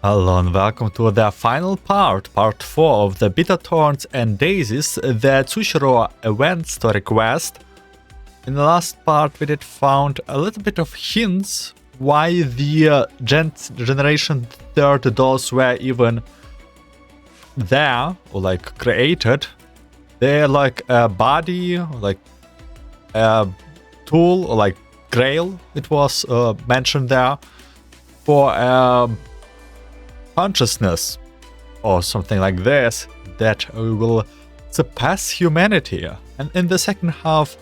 Hello and welcome to the final part 4 of the Beta Thorns and Daisies, the Zucchero event story quest. In the last part we did found a little bit of hints why the Generation 3 dolls were even there, or like created. They're like a body, or like a tool, or like grail, it was mentioned there, for consciousness or something like this that will surpass humanity. And in the second half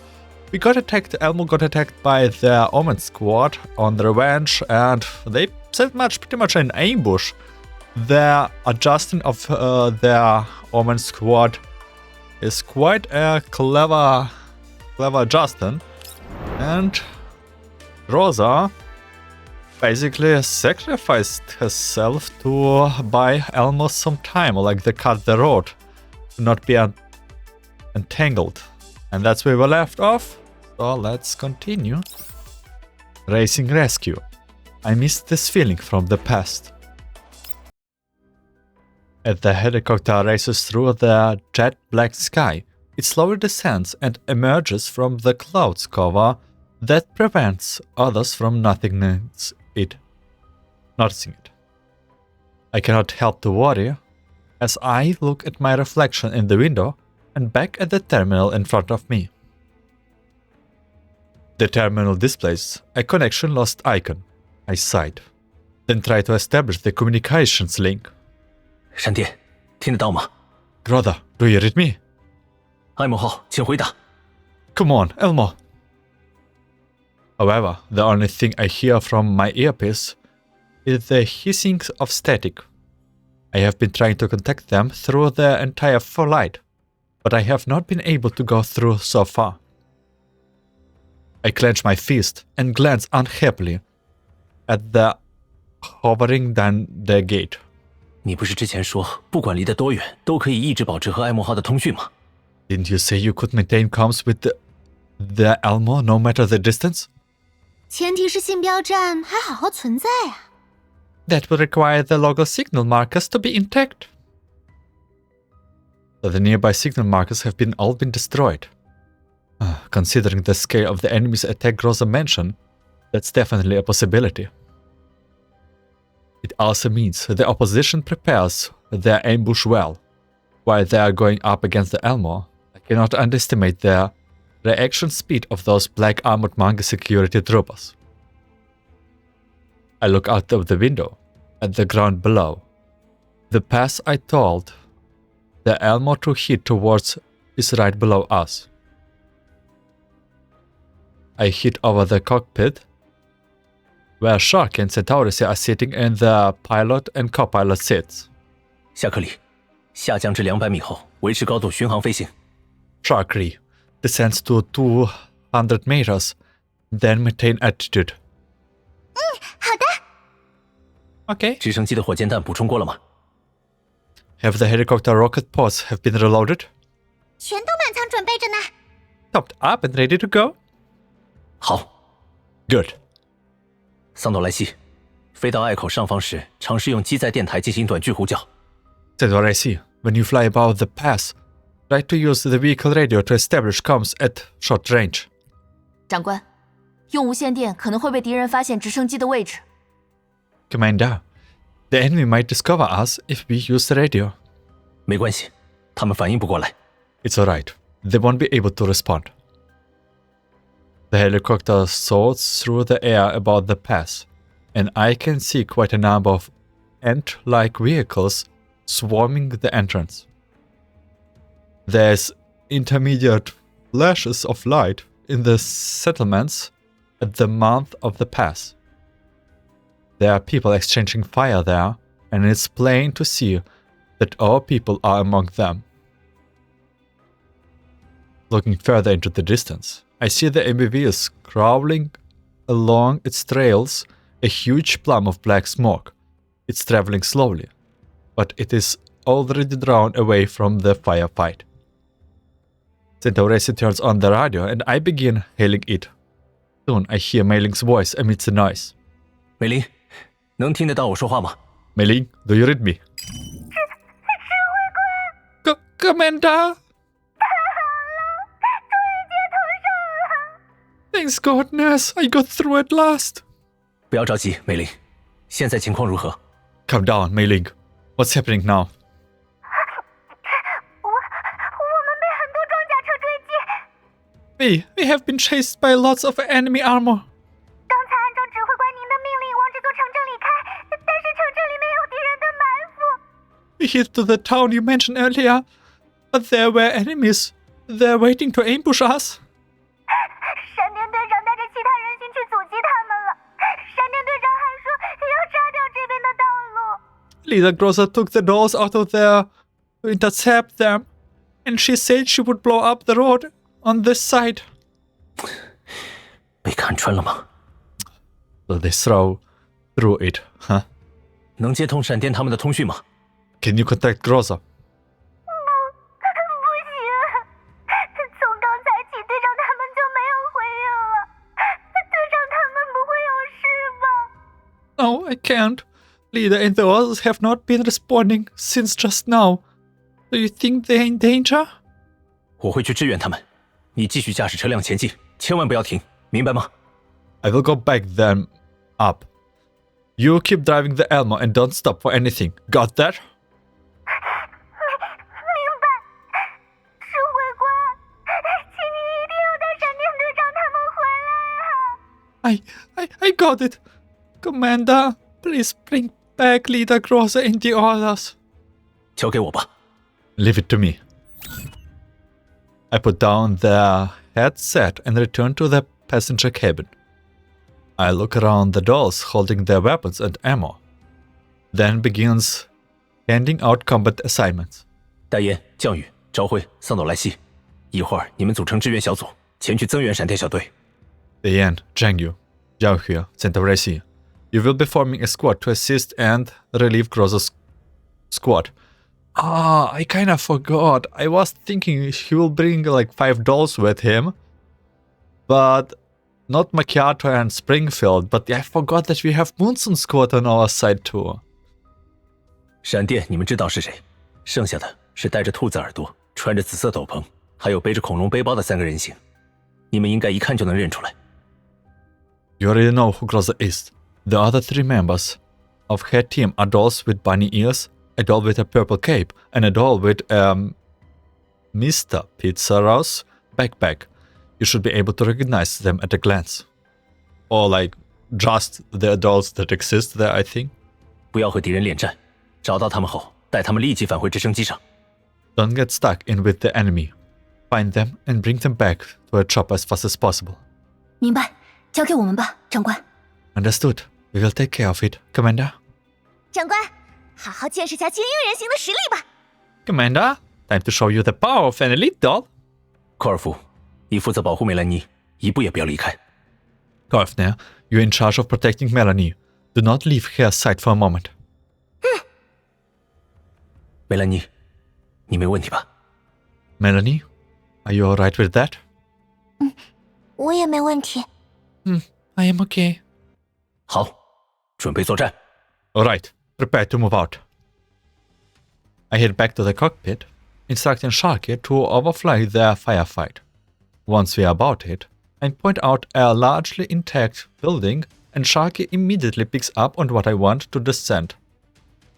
we got attacked, Elmo got attacked by the Omen squad on the revenge, and they set pretty much an ambush. The adjusting of their Omen squad is quite a clever adjusting, and Groza basically sacrificed herself to buy Elmo some time, or like they cut the road to not be entangled. And that's where we left off, so let's continue. Racing rescue. I missed this feeling from the past. As the helicopter races through the jet black sky, it slowly descends and emerges from the clouds cover that prevents others from noticing it. I cannot help to worry as I look at my reflection in the window and back at the terminal in front of me. The terminal displays a connection lost icon. I sighed, then tried to establish the communications link. 闪电，听得到吗？ Groza, do you read me? 艾莫号，请回答。 Come on, Elmo. However, the only thing I hear from my earpiece is the hissing of static. I have been trying to contact them through the entire flight, but I have not been able to go through so far. I clench my fist and glance unhappily at the hovering down the gate. 你不是之前说不管离得多远都可以一直保持和艾莫号的通讯吗？ Didn't you say you could maintain comms with the Elmo no matter the distance? 前提是信标站还好好存在啊。 That would require the local signal markers to be intact. The nearby signal markers have all been destroyed. Considering the scale of the enemy's attack Groza mentioned, that's definitely a possibility. It also means the opposition prepares their ambush well. While they are going up against the Elmo, I cannot underestimate the reaction speed of those black armored manga security troopers. I look out of the window at the ground below. The path I told the Elmo to head towards is right below us. I head over the cockpit, where Shark and Centaurus are sitting in the pilot and co-pilot seats. 夏克里，下降至200米后，维持高度巡航飞行。 Shark descends to 200 meters, then maintain altitude. 好的。 Okay. 直升机的火箭弹补充过了吗？ Have the helicopter rocket pods have been reloaded? 全都满仓准备着呢。 Topped up and ready to go? 好。 Good. 桑朵莱西，飞到隘口上方时，尝试用机载电台进行短距呼叫。 That's what I see. When you fly above the pass, try to use the vehicle radio to establish comms at short range. 长官，用无线电可能会被敌人发现直升机的位置。 Commander, the enemy might discover us if we use the radio. 没关系，他们反应不过来。 It's alright. They won't be able to respond. The helicopter soars through the air above the pass, and I can see quite a number of ant-like vehicles swarming the entrance. There's intermediate flashes of light in the settlements at the mouth of the pass. There are people exchanging fire there, and it's plain to see that our people are among them. Looking further into the distance, I see the MBVs crawling along its trails, a huge plume of black smoke. It's traveling slowly, but it is already drawn away from the firefight. Centaurus turns on the radio and I begin hailing it. Soon I hear Mei Ling's voice amidst the noise. 美玲，能听得到我说话吗？ Mei Ling, do you read me? Commander! Thanks goodness, I got through at last. 不要着急，美玲，现在情况如何？ Calm down, Mei Ling. What's happening now? 我们被很多装甲车追击。We have been chased by lots of enemy armor. 刚才按照指挥官您的命令往这座城镇里开，但是城镇里面有敌人的埋伏。We hit to the town you mentioned earlier, but there were enemies. They're waiting to ambush us. 闪电队长带着其他人形去阻击他们了。闪电队长还说要炸掉这边的道路。Leader Groza took the dolls out of there to intercept them, and she said she would blow up the road on this side. 被看穿了吗？ So they through it, huh? 能接通闪电他们的通讯吗？ Can you contact Groza? 不行，从刚才起，队长他们就没有回应了。队长他们不会有事吧？ No, I can't. Leader and the others have not been responding since just now. Do you think they're in danger? 我会去支援他们。你继续驾驶车辆前进，千万不要停，明白吗？ I will go back them up. You keep driving the Elmo and don't stop for anything. Got that? 明白，指挥官，请你一定要带闪电队长他们回来啊！ I got it. Commander, please bring back Leader Groza and the others. 交给我吧。 Leave it to me. I put down the headset and return to the passenger cabin. I look around the dolls holding their weapons and ammo. Then begins handing out combat assignments. 戴燕、降雨、朝晖、桑朵莱西，一会儿你们组成支援小组，前去增援闪电小队。 The end, Zhang Yu, Zhao Hui, Centauresi. You will be forming a squad to assist and relieve Groza's squad. I kinda forgot. I was thinking he will bring like 5 dolls with him. But not Macchiato and Springfield. But I forgot that we have Moonson Squad on our side too. 闪电你们知道是谁，剩下的是戴着兔子耳朵、穿着紫色斗篷，还有背着恐龙背包的3个人形，你们应该一看就能认出来。 You already know who Groza is. The other 3 members of her team are dolls with bunny ears, a doll with a purple cape, and a doll with Mr. Pizarro's backpack. You should be able to recognize them at a glance. Or like just the dolls that exist there, I think. 不要和敌人恋战，找到他们后，带他们立即返回直升机上。 Don't get stuck in with the enemy. Find them and bring them back to a chopper as fast as possible. 明白，交给我们吧，长官。 Understood. We will take care of it, Commander. 长官，好好见识下精英人形的实力吧。 Commander, time to show you the power of an elite doll. 科尔夫，你负责保护梅兰妮，一步也不要离开。 Korfner, you're in charge of protecting Melanie. Do not leave her side for a moment. 梅兰妮，你没问题吧？ Melanie, are you alright with that? 我也没问题。 I am okay. 好，准备作战。 Alright, prepare to move out. I head back to the cockpit, instructing Sharky to overfly their firefight. Once we are about it, I point out a largely intact building, and Sharky immediately picks up on what I want to descend.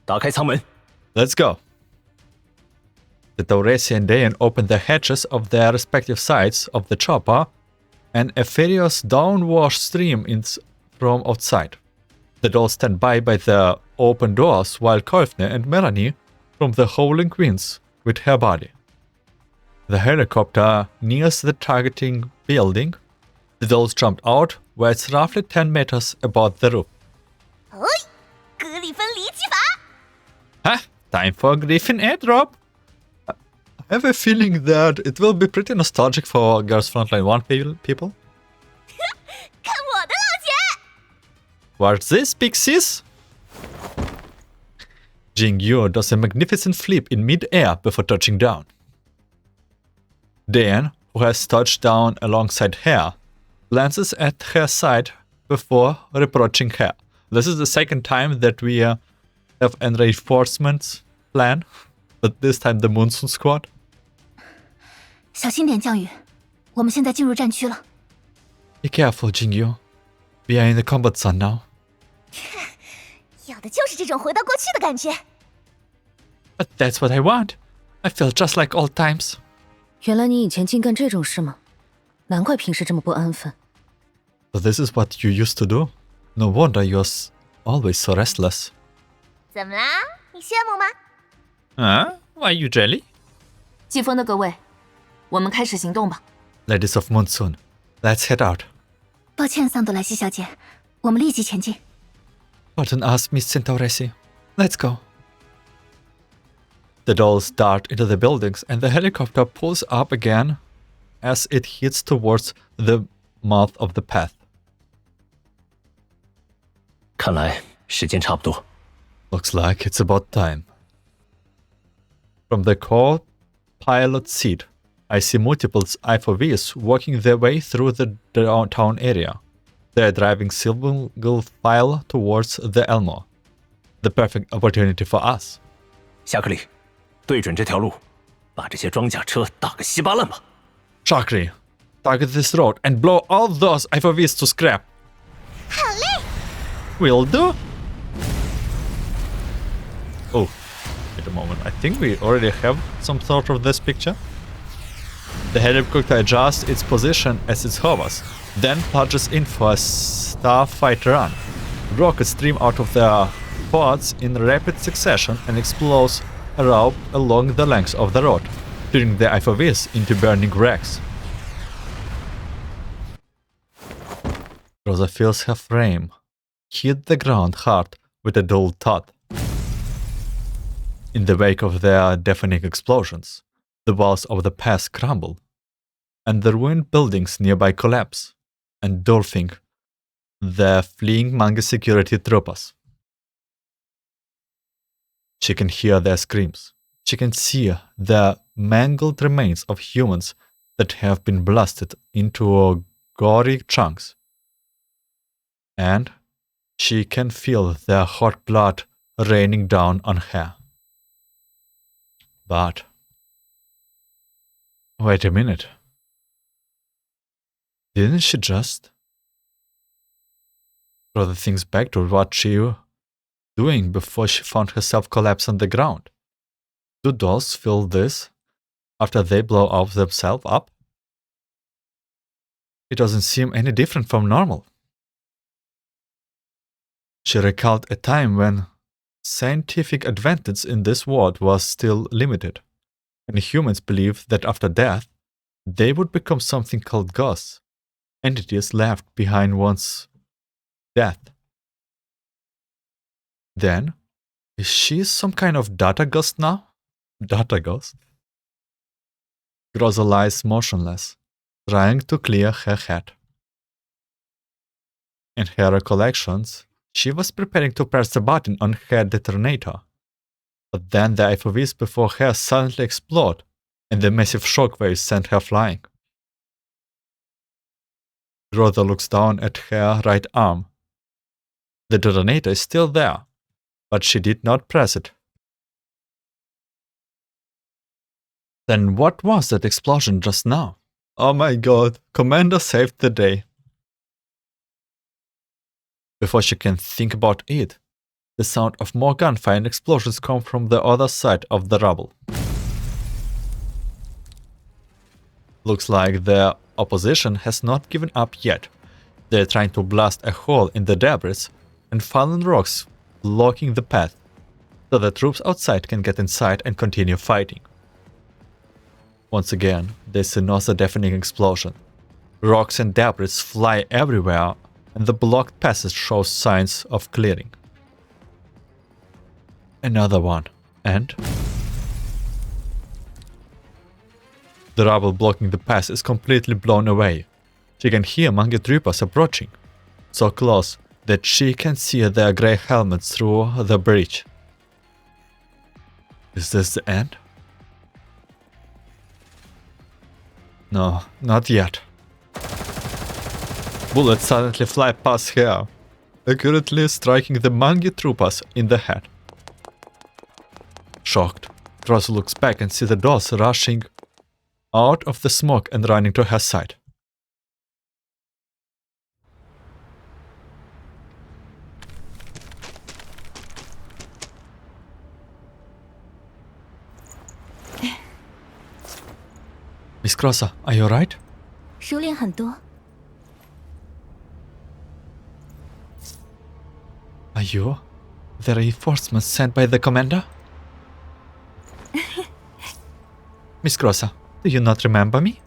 打开舱门。 Let's go. The Tauresi and Dayan open the hatches of their respective sides of the chopper, and a furious downwash stream from outside. The dolls stand by the open doors while Kolfner and Melanie from the howling winds with her body. The helicopter nears the targeting building. The dolls jumped out where it's roughly 10 meters above the roof. 格里芬离奇法。 Time for Griffin airdrop. I have a feeling that it will be pretty nostalgic for Girls Frontline 1 people. 看我的，老姐！ What's this, Pixies? Jingyu does a magnificent flip in mid-air before touching down. Dan, who has touched down alongside her, glances at her side before reproaching her. This is the second time that we have an reinforcements plan, but this time the Monsoon Squad. 小心点，降雨。我们现在进入战区了。Be careful, Jingyu. We are in the combat zone now. 要的就是这种回到过去的感觉。But that's what I want. I feel just like old times. 原来你以前竟干这种事吗？难怪平时这么不安分。So this is what you used to do. No wonder you're always so restless. 怎么啦？你羡慕吗？ Why you jelly? 季风的各位，我们开始行动吧。Ladies of Monsoon, let's head out. 抱歉，桑朵莱西小姐，我们立即前进。Pardon us, Miss Centauresi. Let's go. The dolls dart into the buildings and the helicopter pulls up again as it heads towards the mouth of the path. 看来时间差不多。 Looks like it's about time. From the co-pilot seat, I see multiple IFVs working their way through the downtown area. They're driving single file towards the Elmo. The perfect opportunity for us. 夏克里，对准这条路，把这些装甲车打个稀巴烂吧。 Shakri, target this road and blow all those IFVs to scrap. 好嘞。 Will do. Oh, wait a moment. I think we already have some sort of this picture. The helicopter adjusts its position as it hovers, then plunges in for a starfight run. Rockets stream out of their pods in rapid succession and explodes along the length of the road, turning the IFVs into burning wrecks. Groza feels her frame hit the ground hard with a dull thud. In the wake of their deafening explosions, the walls of the pass crumble, and the ruined buildings nearby collapse, engulfing the fleeing manga security troopers. She can hear their screams. She can see the mangled remains of humans that have been blasted into gory chunks. And she can feel their hot blood raining down on her. But wait a minute. Didn't she just throw the things back to what she was doing before she found herself collapse on the ground? Do dolls feel this after they blow themselves up? It doesn't seem any different from normal. She recalled a time when scientific advantage in this world was still limited, and humans believed that after death, they would become something called ghosts, entities left behind once death. Then, is she some kind of data ghost now? Data ghost? Groza lies motionless, trying to clear her head. In her recollections, she was preparing to press the button on her detonator, but then the IFVs before her suddenly explode, and the massive shockwaves send her flying. Groza looks down at her right arm. The detonator is still there, but she did not press it. Then what was that explosion just now? Oh my god, Commander saved the day. Before she can think about it, the sound of more gunfire and explosions come from the other side of the rubble. Looks like the opposition has not given up yet. They're trying to blast a hole in the debris and fallen rocks blocking the path, so the troops outside can get inside and continue fighting. Once again, there's another deafening explosion. Rocks and debris fly everywhere, and the blocked passage shows signs of clearing. Another one, and the rubble blocking the pass is completely blown away. She can hear manga troopers approaching, so close that she can see their grey helmets through the breach. Is this the end? No, not yet. Bullets suddenly fly past her, accurately striking the manga troopers in the head. Shocked, Groza looks back and sees the dolls rushing out of the smoke and running to her side. Miss Groza, are you alright? 熟练很多。 Are you the reinforcements sent by the commander? Miss Groza, do you not remember me?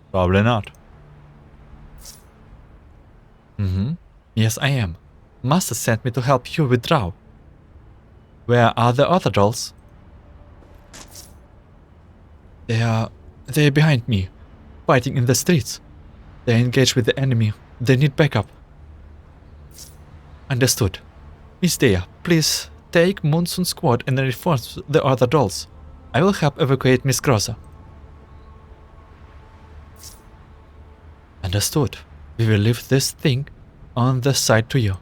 Probably not. Yes, I am. Master sent me to help you withdraw. Where are the other dolls? They're behind me, fighting in the streets. They're engaged with the enemy. They need backup. Understood. Miss Dea, please take Monsoon Squad and reinforce the other dolls. I will help evacuate Miss Groza. Understood. We will leave this thing on the side to you.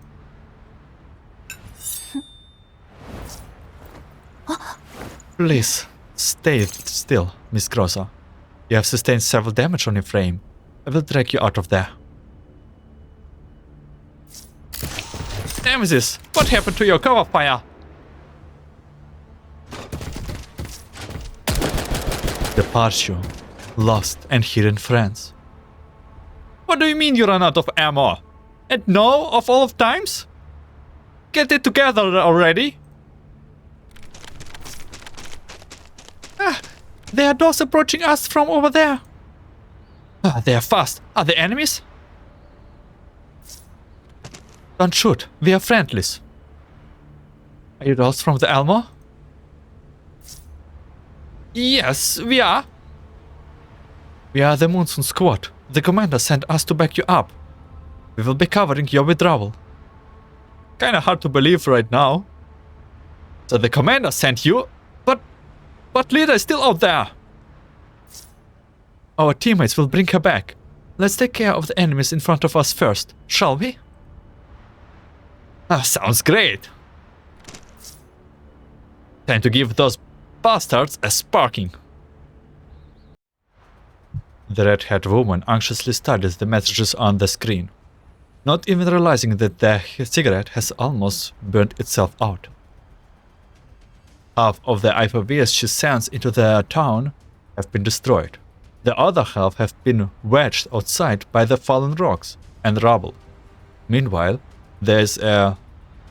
Please, stay still, Miss Groza. You have sustained several damage on your frame. I will drag you out of there. Nemesis, what happened to your cover fire? Departure, lost and hidden friends. What do you mean you ran out of ammo? And no of all of times? Get it together already. There are those approaching us from over there. They are fast. Are they enemies? Don't shoot. We are friendlies. Are you dolls from the Elmo? Yes, we are. We are the Monsoon Squad. The commander sent us to back you up. We will be covering your withdrawal. Kinda hard to believe right now. So the commander sent you? But Lita is still out there. Our teammates will bring her back. Let's take care of the enemies in front of us first, shall we? Sounds great. Time to give those bastards a sparking. The red-haired woman anxiously studies the messages on the screen, not even realizing that the cigarette has almost burnt itself out. Half of the IPVs she sends into the town have been destroyed. The other half have been wedged outside by the fallen rocks and rubble. Meanwhile, there is a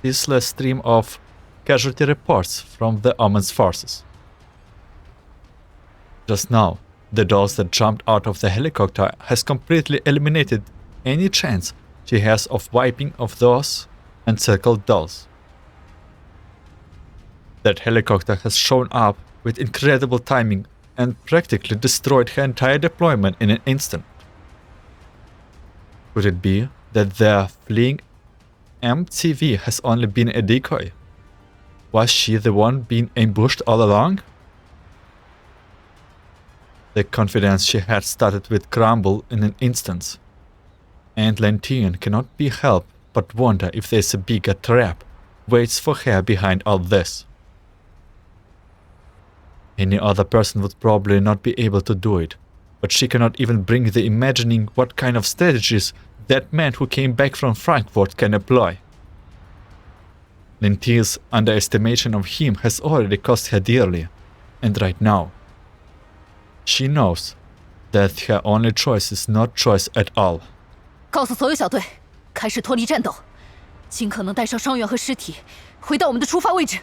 ceaseless stream of casualty reports from the Omen's forces. Just now, the dolls that jumped out of the helicopter has completely eliminated any chance she has of wiping off those encircled dolls. That helicopter has shown up with incredible timing and practically destroyed her entire deployment in an instant. Could it be that the fleeing MTV has only been a decoy? Was she the one being ambushed all along? The confidence she had started with crumble in an instant, and Lentian cannot be helped but wonder if there's a bigger trap waits for her behind all this. Any other person would probably not be able to do it, but she cannot even bring the imagining what kind of strategies that man who came back from Frankfurt can employ. Lentia's underestimation of him has already cost her dearly, and right now, she knows that her only choice is not choice at all. 告诉所有小队，开始脱离战斗，尽可能带上伤员和尸体，回到我们的出发位置。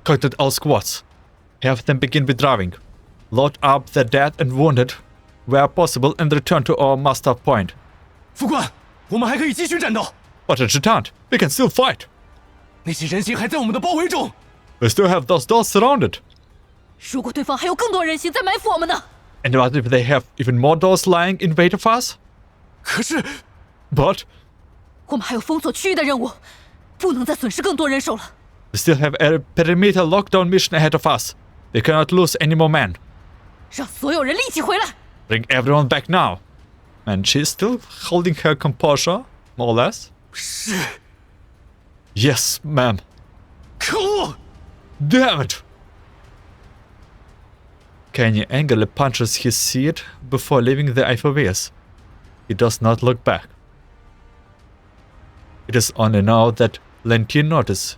Counted all squads. Have them begin withdrawing. Load up the dead and wounded where possible and return to our master point. 副官，我们还可以继续战斗。But it can't. We can still fight. 那些人形还在我们的包围中。We still have those dolls surrounded. 如果对方还有更多人形在埋伏我们呢？ And what if they have even more dolls lying in wait of us? 可是 But 我们还有封锁区域的任务，不能再损失更多人手了。 we still have a perimeter lockdown mission ahead of us. We cannot lose any more men. 让所有人立即回来。 Bring everyone back now. And she's still holding her composure, more or less. 是。 Yes, ma'am. 可恶！ Damn it! Kenny angrily punches his seat before leaving the IFVs. He does not look back. It is only now that Lentine notices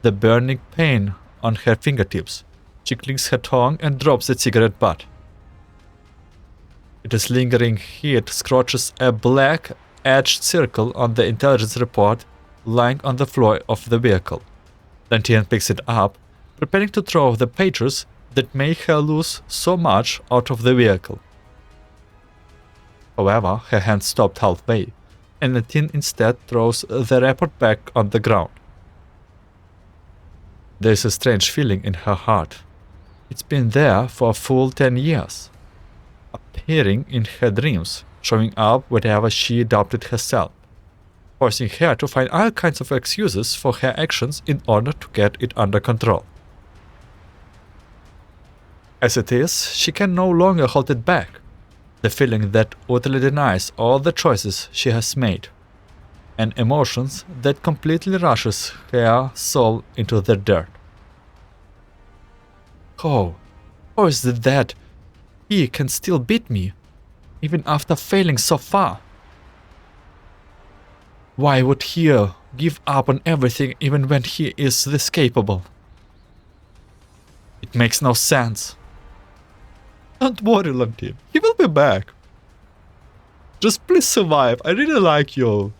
the burning pain on her fingertips. She clicks her tongue and drops the cigarette butt. Its lingering heat scorches a black edged circle on the intelligence report lying on the floor of the vehicle. Lentine picks it up, preparing to throw the pages that make her lose so much out of the vehicle. However, her hand stopped halfway, and Lentine instead throws the report back on the ground. There is a strange feeling in her heart. It's been there for a full 10 years, appearing in her dreams, showing up whenever she doubted herself, forcing her to find all kinds of excuses for her actions in order to get it under control. As it is, she can no longer hold it back, the feeling that utterly denies all the choices she has made, and emotions that completely rushes her soul into the dirt. How is it that he can still beat me, even after failing so far? Why would he give up on everything even when he is this capable? It makes no sense. Don't worry, Lentine. He will be back. Just please survive. I really like you.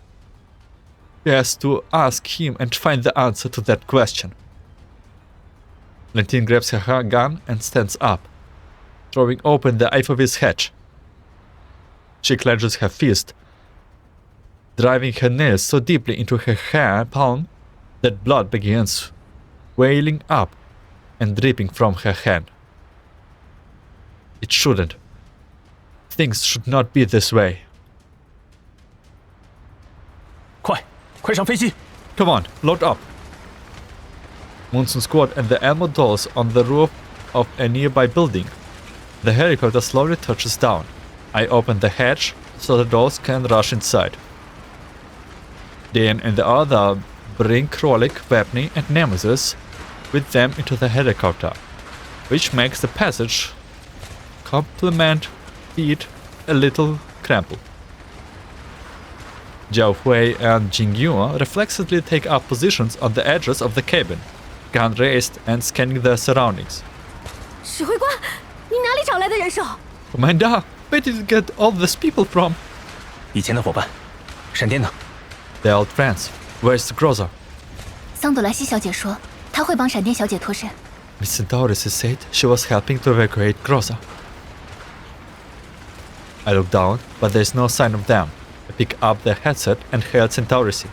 She has to ask him and find the answer to that question. Lentine grabs her gun and stands up, throwing open the IFV's hatch. She clenches her fist, driving her nails so deeply into her hand palm that blood begins wailing up and dripping from her hand. It shouldn't. Things should not be this way. 快上飞机！ Come on, load up. Monsoon Squad and the Elmo dolls on the roof of a nearby building. The helicopter slowly touches down. I open the hatch so the dolls can rush inside. Dan and the other bring Krolik, Wapney and Nemesis with them into the helicopter, which makes the passage complement feet a little cramped. Jiao Hui and Jingyu reflexively take up positions on the edges of the cabin, gun raised and scanning their surroundings. 指挥官，你哪里找来的人手？ Commander, where did you get all these people from? 以前的伙伴，闪电呢？ They're old friends. Where's Groza? 桑朵莱西小姐说，她会帮闪电小姐脱身。 Miss Centaurus said she was helping to evacuate Groza. I look down, but there's no sign of them. I pick up the headset and hail Centaurus.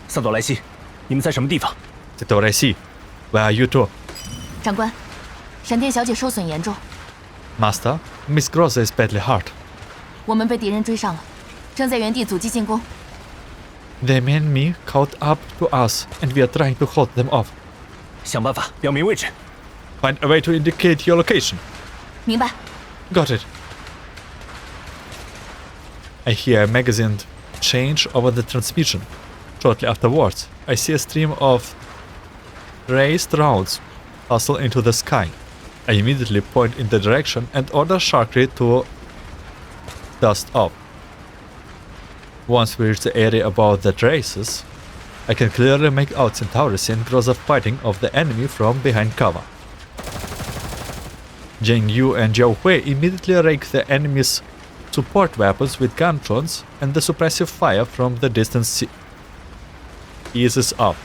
桑朵莱西，你们在什么地方？ Centaurus, where are you two? 长官，闪电小姐受损严重， Master, Miss Groza is badly hurt. 我们被敌人追上了，正在原地阻击进攻。 The enemy caught up to us, and we are trying to hold them off. 想办法标明位置。 Find a way to indicate your location. 明白。 Got it. I hear a magazine change over the transmission. Shortly afterwards, I see a stream of raised rounds hustle into the sky. I immediately point in the direction and order Sharkry to dust off. Once we reach the area above the traces, I can clearly make out Centaurus and Groza fighting off the enemy from behind cover. Jing Yu and Jiao Hui immediately rake the enemy's support weapons with gunshots, and the suppressive fire from the distance eases up.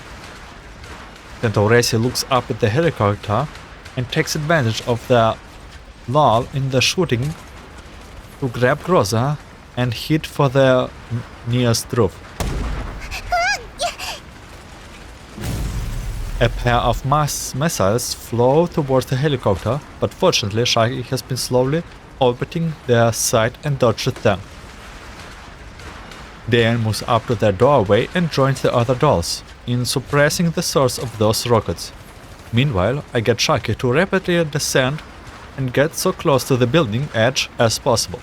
Centaurus looks up at the helicopter and takes advantage of the lull in the shooting to grab Groza and hit for the nearest roof. A pair of missiles flow towards the helicopter, but fortunately Shaggy has been slowly orbiting their side and dodged them. Dan moves up to their doorway and joins the other dolls in suppressing the source of those rockets. Meanwhile, I get Shaggy to rapidly descend and get so close to the building edge as possible.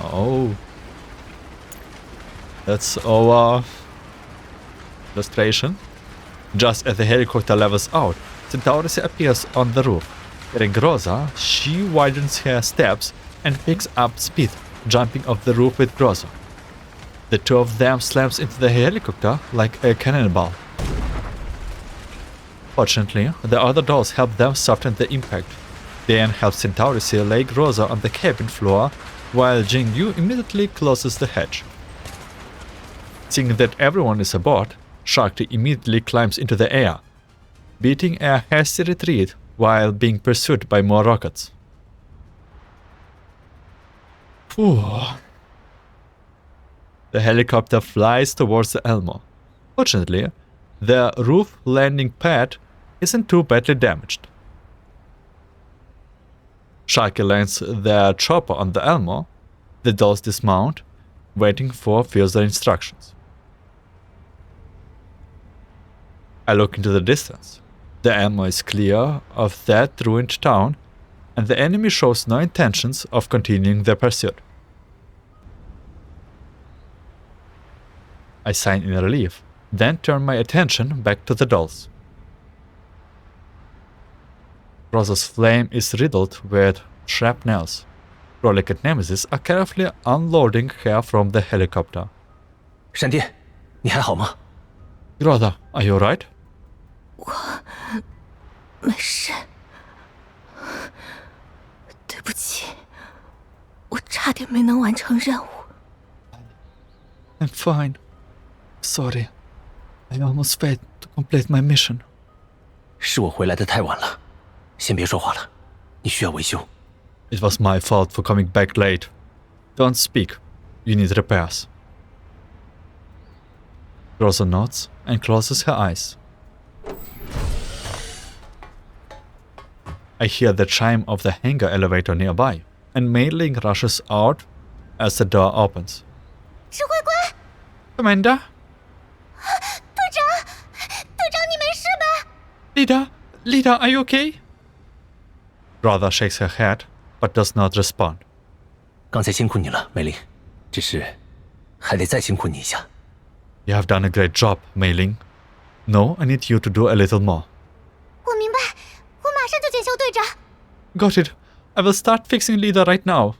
Oh. That's our illustration. Just as the helicopter levels out, Centaurus appears on the roof. Hearing Groza, she widens her steps and picks up speed, jumping off the roof with Groza. The two of them slams into the helicopter like a cannonball. Fortunately, the other dolls help them soften the impact. Dan helps Centaurus lay Groza on the cabin floor, while Jingyu immediately closes the hatch. Seeing that everyone is aboard, Shakti immediately climbs into the air, beating a hasty retreat while being pursued by more rockets. Phew. The helicopter flies towards the Elmo. Fortunately, the roof landing pad isn't too badly damaged. Shaki lands their chopper on the Elmo. The dolls dismount, waiting for further instructions. I look into the distance. The Elmo is clear of that ruined town, and the enemy shows no intentions of continuing their pursuit. I sigh in relief, then turn my attention back to the dolls. Groza's flame is riddled with shrapnels. Rolik and Nemesis are carefully unloading her from the helicopter. 闪电，你还好吗？ Groza, are you alright? 没事。对不起，我差点没能完成任务。I'm fine. Sorry. I almost failed to complete my mission. 是我回来的太晚了，先别说话了，你需要维修。 It was my fault for coming back late. Don't speak. You need repairs. Groza nods and closes her eyes. I hear the chime of the hangar elevator nearby, and Mei Ling rushes out as the door opens. 指挥官， Commander? 队长，你没事吧？ Leader, are you okay? Groza shakes her head, but does not respond. 刚才辛苦你了，梅林，只是还得再辛苦你一下。 You have done a great job, Mei Ling. No, I need you to do a little more. 我明白，我马上就检修队长。 Got it. I will start fixing Leader right now.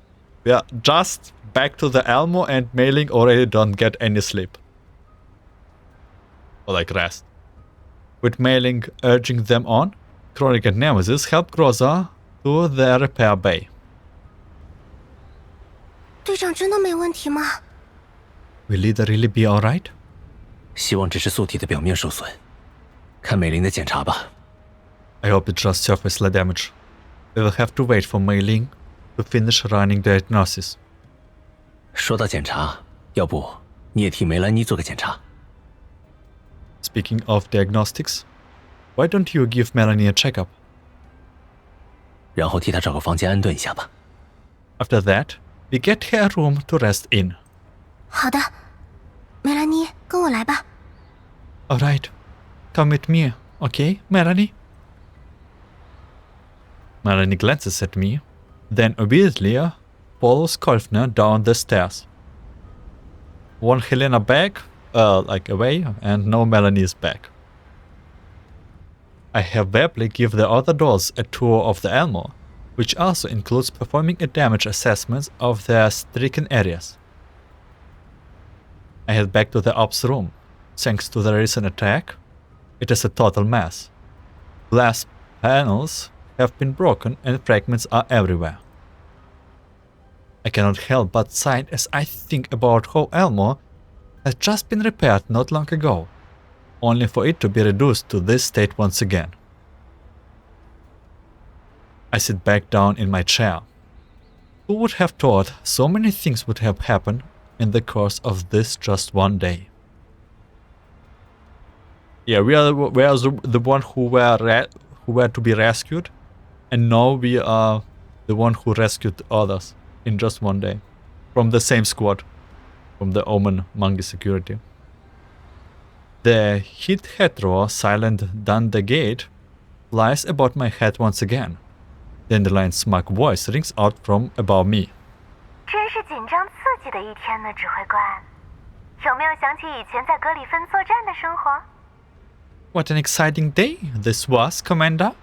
We are just back to the Elmo, and Mei Ling already don't get any sleep. Or like rest. With Mei Ling urging them on, Chronic and Nemesis help Groza to the repair bay. 队长真的没问题吗？ Will Leader really be alright? 希望只是素体的表面受损，看美玲的检查吧。 I hope it's just surface damage. We will have to wait for Mei Ling to finish running the diagnosis. 说到检查，要不你也替梅兰妮做个检查？ Speaking of diagnostics, why don't you give Melanie a checkup? 然后替她找个房间安顿一下吧。 After that, we get her a room to rest in. 好的，梅兰妮，跟我来吧。 Alright, come with me, okay, Melanie? Melanie glances at me, then obediently follows Kolfner down the stairs. One Helena back, away, and no Melanie is back. I have Webley give the other dolls a tour of the Elmo, which also includes performing a damage assessment of their stricken areas. I head back to the ops room. Thanks to the recent attack, it is a total mess. Glass panels have been broken and fragments are everywhere. I cannot help but sigh as I think about how Elmo has just been repaired not long ago, only for it to be reduced to this state once again. I sit back down in my chair. Who would have thought so many things would have happened in the course of this just one day? Yeah, we are the one who were to be rescued, and now we are the one who rescued others in just one day from the same squad, from the Omen Mangi security. The hit hetero silent done the gate lies about my head once again. Dandelion's smug voice rings out from above me. 真是紧张刺激的一天呢，指挥官。有没有想起以前在格里芬作战的生活？ What an exciting day this was, Commander.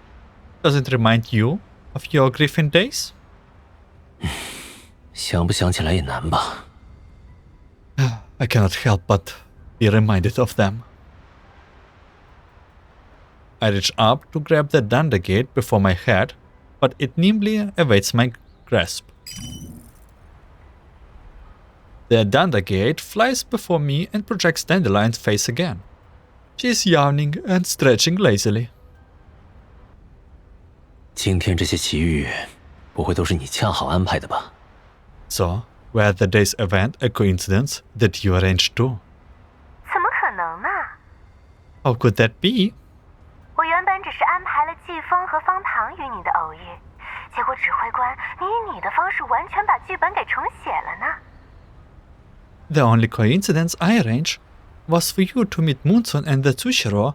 Does it remind you of your Griffin days? 想不想起来也难吧。I cannot help but be reminded of them. I reach up to grab the Dunder Gate before my head, but it nimbly evades my grasp. The Dunder Gate flies before me and projects Dandelion's face again. She is yawning and stretching lazily. 今天这些奇遇，不会都是你恰好安排的吧？ So, were the day's event a coincidence that you arranged too? 怎么可能呢？ How could that be? 我原本只是安排了季风和方糖与你的偶遇，结果指挥官，你以你的方式完全把剧本给重写了呢。The only coincidence I arranged was for you to meet Munson and the Zucchero,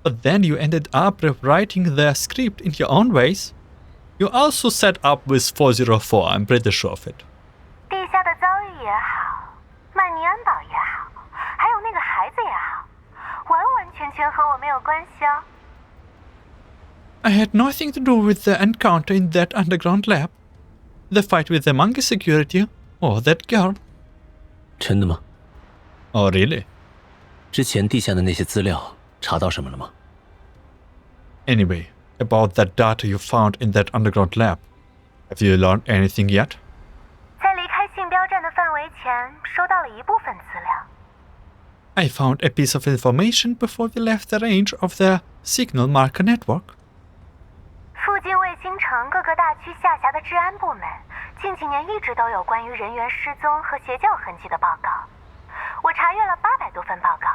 but then you ended up rewriting their script in your own ways. You also set up with 404, I'm pretty sure of it. 地下的遭遇也好，曼尼安堡也好，还有那个孩子也好，完完全全和我没有关系哦。I had nothing to do with the encounter in that underground lab, the fight with the monkey security, or that girl. 真的吗？ Oh, really? 之前地下的那些资料查到什么了吗？ Anyway, about that data you found in that underground lab. Have you learned anything yet? 在离开信标站的范围前，收到了一部分资料。I found a piece of information before we left the range of the signal marker network. 附近卫星城各个大区下辖的治安部门，近几年一直都有关于人员失踪和邪教痕迹的报告。我查阅了800多份报告，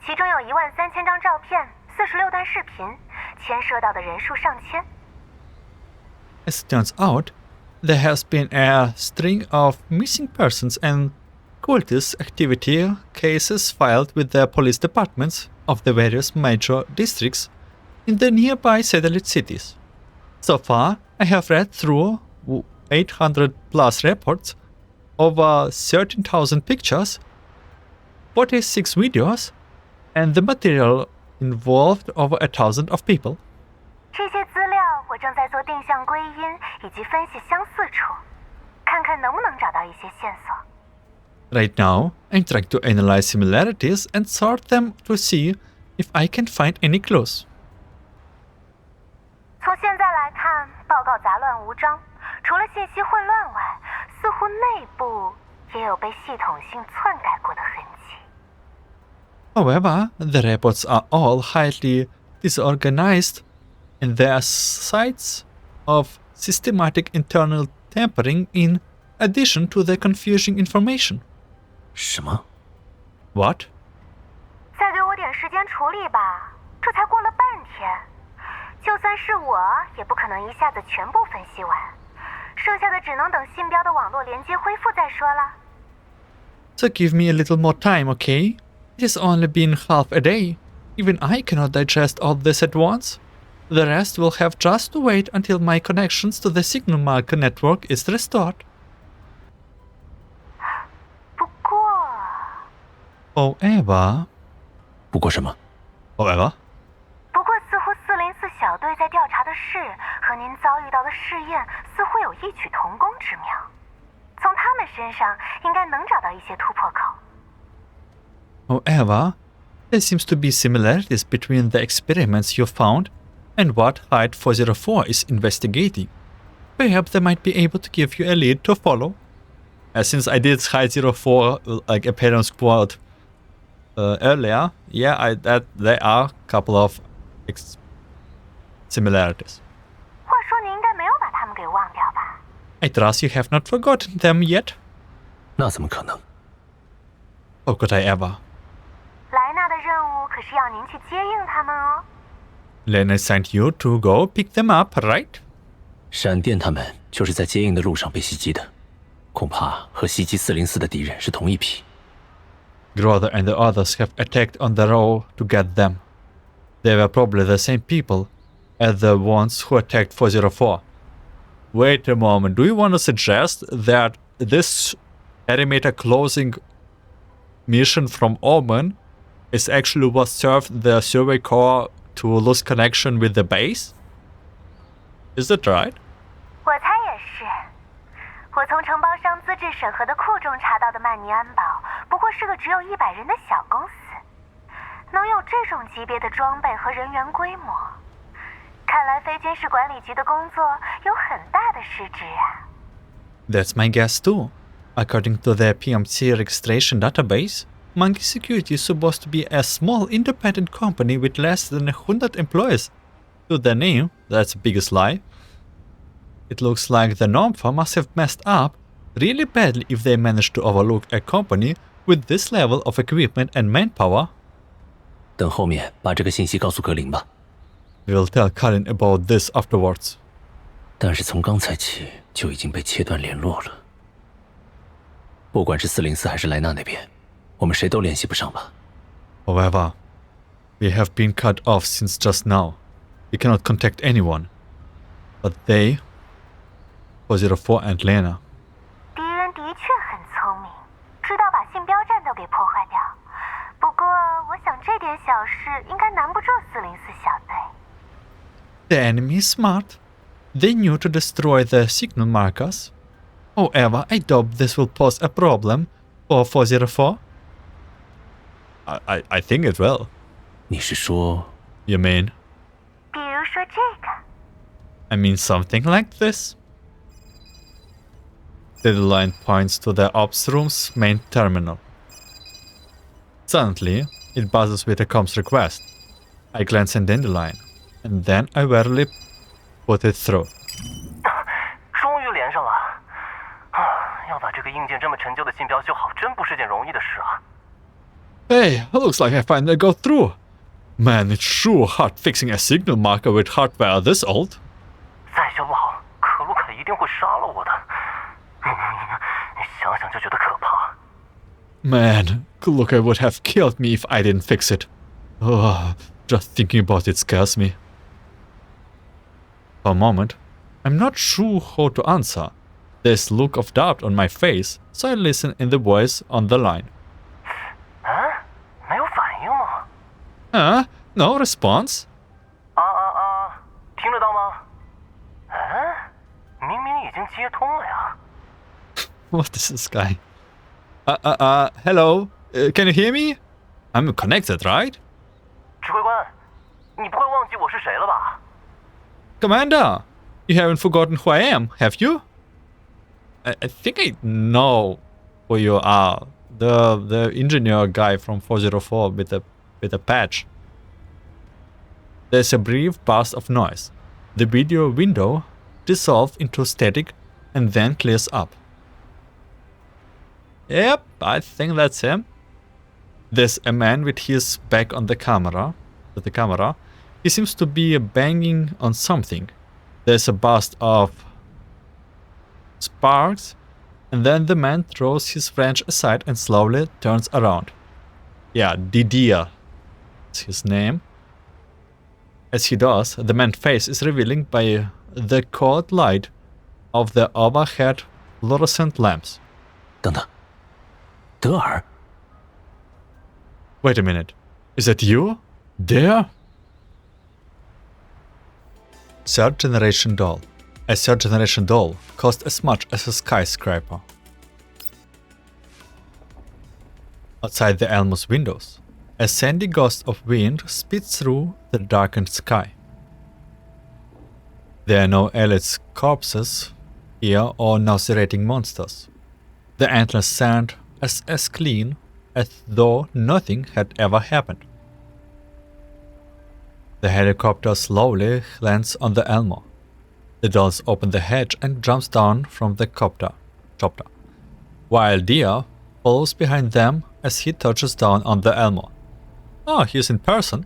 其中有13000张照片、46段视频，牵涉到的人数上千。As it turns out, there has been a string of missing persons and cultist activity cases filed with the police departments of the various major districts in the nearby satellite cities. So far, I have read through 800 plus reports, over 13,000 pictures, 46 videos, and the material involved over 1,000 of people. 这些资料我正在做定向归因以及分析相似处，看看能不能找到一些线索。 Right now, I'm trying to analyze similarities and sort them to see if I can find any clues. 从现在来看，报告杂乱无章，除了信息混乱外，似乎内部也有被系统性篡改过的痕迹。 However, the reports are all highly disorganized and there are signs of systematic internal tampering in addition to the confusing information. 什么？ What? 再给我点时间处理吧，这才过了半天，就算是我，也不可能一下子全部分析完，剩下的只能等信标的网络连接恢复再说了。 So give me a little more time, okay? It has only been half a day. Even I cannot digest all this at once. The rest will have just to wait until my connections to the signal marker network is restored. 不过， However... 不过什么？ However? 不过似乎404小队在调查的事和您遭遇到的试验似乎有异曲同工之妙，从他们身上应该能找到一些突破口。 However, there seems to be similarities between the experiments you found and what Hyde 404 is investigating. Perhaps they might be able to give you a lead to follow. Since I did Hyde 04 like Imperium Squad earlier, yeah, there are a couple of similarities. 话说你应该没有把他们给忘掉吧？ I trust you have not forgotten them yet. 那怎么可能？ How could I ever? 莱纳的任务可是要您去接应他们哦。 Lena sent you to go pick them up, right? 闪电他们就是在接应的路上被袭击的，恐怕和袭击404的敌人是同一批。 Groza and the others have attacked on the road to get them. They were probably the same people as the ones who attacked 404. Wait a moment, do you want to suggest that this perimeter closing mission from Omen is actually what served the survey corps to lose connection with the base? Is that right? 我猜也是。我从承包商资质审核的库中查到的曼尼安堡，不过是个只有100人的小公司，能有这种级别的装备和人员规模，看来非军事管理局的工作有很大的失职啊。That's my guess too. According to the PMC registration database, Monkey Security is supposed to be a small independent company with less than 100 employees. To the name, that's the biggest lie. It looks like the Nomfa must have messed up really badly if they managed to overlook a company with this level of equipment and manpower. 等后面把这个信息告诉格林吧。We'll tell Colin about this afterwards. 但是从刚才起就已经被切断联络了。不管是404还是莱纳那边，我们谁都联系不上吧。However, we have been cut off since just now. We cannot contact anyone. But they, 404 and Lena. 敌人的确很聪明，知道把信标站都给破坏掉。不过，我想这点小事应该难不住404小队。The enemy is smart. They knew to destroy the signal markers. However, I doubt this will pose a problem for 404. I think it will. 你是说 You mean? 比如说这个。I mean something like this. The line points to the ops room's main terminal. Suddenly, it buzzes with a comms request. I glance at Dandelion, and then I wearily put it through. 终于连上了！要把这个硬件这么陈旧的信标修好，真不是件容易的事啊。Hey, looks like I finally got through. Man, it's sure hard fixing a signal marker with hardware this old. 再修不好，可鲁凯一定会杀了我的。想想就觉得可怕。Man, Kuluka would have killed me if I didn't fix it. Just thinking about it scares me. For a moment, I'm not sure how to answer. There's a look of doubt on my face, so I listen in the voice on the line. 没有反应吗？ No response? 听得到吗？明明已经接通了呀。What is this guy? Hello? Can you hear me? I'm connected, right? 指挥官，你不会忘记我是谁了吧？ Commander, you haven't forgotten who I am, have you? I think I know who you are. The engineer guy from 404 with a patch. There's a brief burst of noise. The video window dissolves into static and then clears up. Yep, I think that's him. There's a man with his back on the camera. He seems to be banging on something. There's a burst of sparks, and then the man throws his wrench aside and slowly turns around. Yeah, Didier is his name. As he does, the man's face is revealed by the cold light of the overhead fluorescent lamps. 等等，德尔， Wait a minute. Is that you? There? Third generation doll. A third generation doll cost as much as a skyscraper. Outside the Elmo's windows, a sandy gust of wind speeds through the darkened sky. There are no elites' corpses here or nauseating monsters. The antlers stand as clean as though nothing had ever happened. The helicopter slowly lands on the Elmo. The dolls open the hatch and jumps down from the chopper, while Dia follows behind them as he touches down on the Elmo. Oh, he's in person.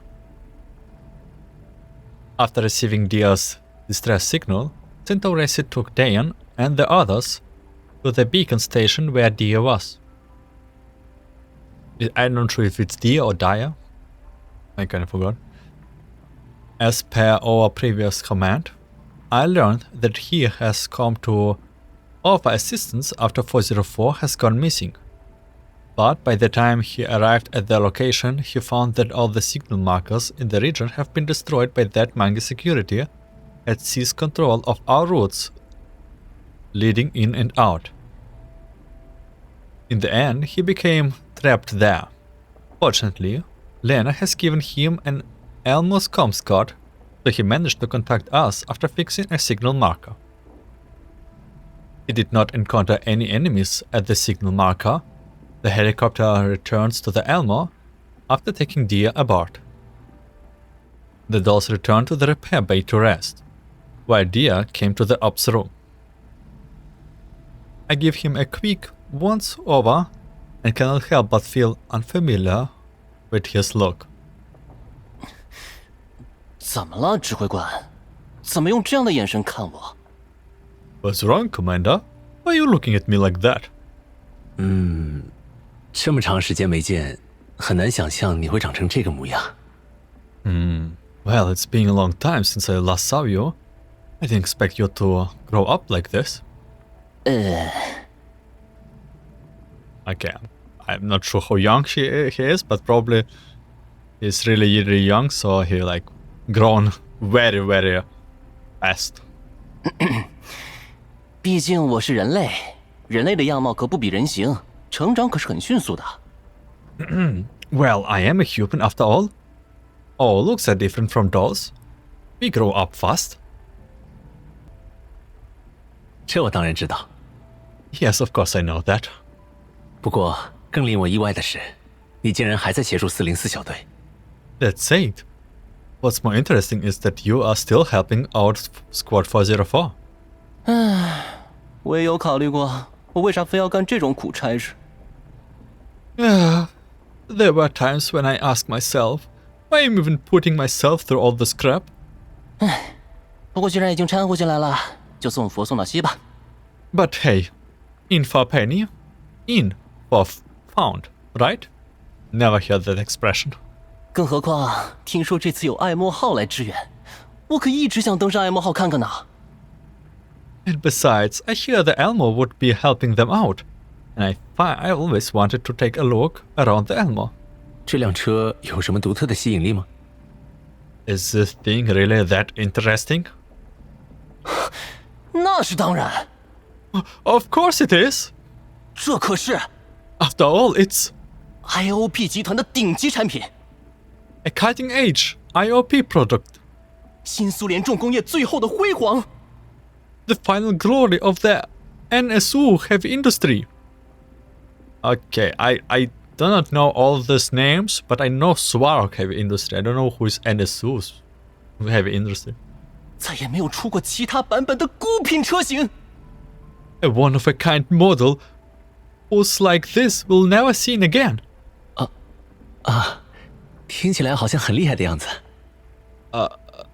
After receiving Dia's distress signal, Centauresi took Dayan and the others to the beacon station where Dia was. I'm not sure if it's Dia or Dia. I kind of forgot. As per our previous command, I learned that he has come to offer assistance after 404 has gone missing. But by the time he arrived at their location, he found that all the signal markers in the region have been destroyed by that Mangi security had seized control of our routes leading in and out. In the end, he became trapped there. Fortunately, Lena has given him an Elmo's comms card, so he managed to contact us after fixing a signal marker. He did not encounter any enemies at the signal marker. The helicopter returns to the Elmo after taking Dia aboard. The dolls returned to the repair bay to rest, while Dia came to the ops room. I give him a quick once-over and cannot help but feel unfamiliar with his look. 怎么了，指挥官？怎么用这样的眼神看我？ What's wrong, Commander? Why are you looking at me like that? 这么长时间没见，很难想象你会长成这个模样。Well, it's been a long time since I last saw you. I didn't expect you to grow up like this. Okay, I'm not sure how young he is, but probably he's really, really young, so he like grown very, very fast. 毕竟我是人类，人类的样貌可不比人形，成长可是很迅速的。Well, I am a human after all. All looks are different from dolls. We grow up fast. 这我当然知道。 Yes, of course I know that. 不过更令我意外的是，你竟然还在协助404小队。 That said, what's more interesting is that you are still helping out Squad 404. 我也有考虑过，我为啥非要干这种苦差事。 Yeah, there were times when I asked myself, why am I even putting myself through all this crap? 不过既然已经掺和进来了，就送佛送到西吧。 But hey, in for a penny, in for found, right? Never heard that expression. 更何况，听说这次有爱莫号来支援，我可一直想登上爱莫号看看呢。 And besides, I hear the Elmo would be helping them out, and I always wanted to take a look around the Elmo. 这辆车有什么独特的吸引力吗？ Is this thing really that interesting? 那是当然， Of course it is. 这可是 After all, it's IOP 集团的顶级产品， a cutting-edge IOP product, 新苏联重工业最后的辉煌。 the final glory of the NSU heavy industry. Okay, I do not know all these names, but I know Swarok heavy industry. I don't know who is NSU's heavy industry. 再也没有出过其他版本的孤品车型。 A one-of-a-kind model whose like this we'll never seen again. 听起来好像很厉害的样子。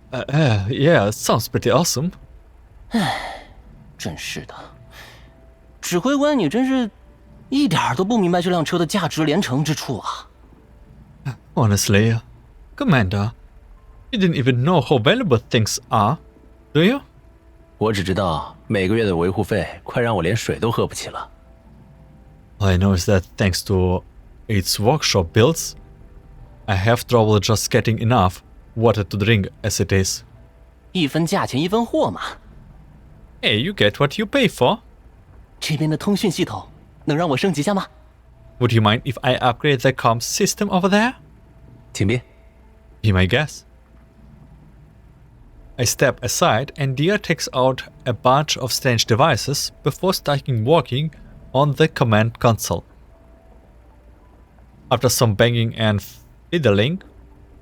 Yeah, sounds pretty awesome. 真是的，指挥官，你真是一点儿都不明白这辆车的价值连城之处啊！ Honestly, Commander, you didn't even know how valuable things are, do you? 我只知道每个月的维护费快让我连水都喝不起了。 All I know is that thanks to its workshop builds, I have trouble just getting enough water to drink as it is. 一分价钱一分货嘛。 Hey, you get what you pay for. 这边的通讯系统能让我升级下吗？ Would you mind if I upgrade the comms system over there? 请便。 Be my guest. I step aside and Dia takes out a bunch of strange devices before starting working on the command console. After some banging and fiddling,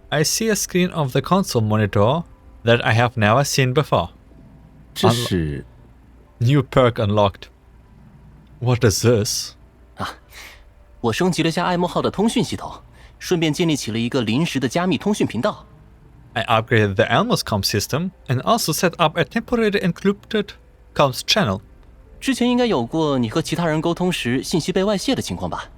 I see a screen of the console monitor that I have never seen before. 这是 New perk unlocked. What is this? 我升级了下爱莫号的通讯系统，顺便建立起了一个临时的加密通讯频道。 I upgraded the Elmo's comms system and also set up a temporary encrypted comms channel. 之前应该有过你和其他人沟通时信息被外泄的情况吧？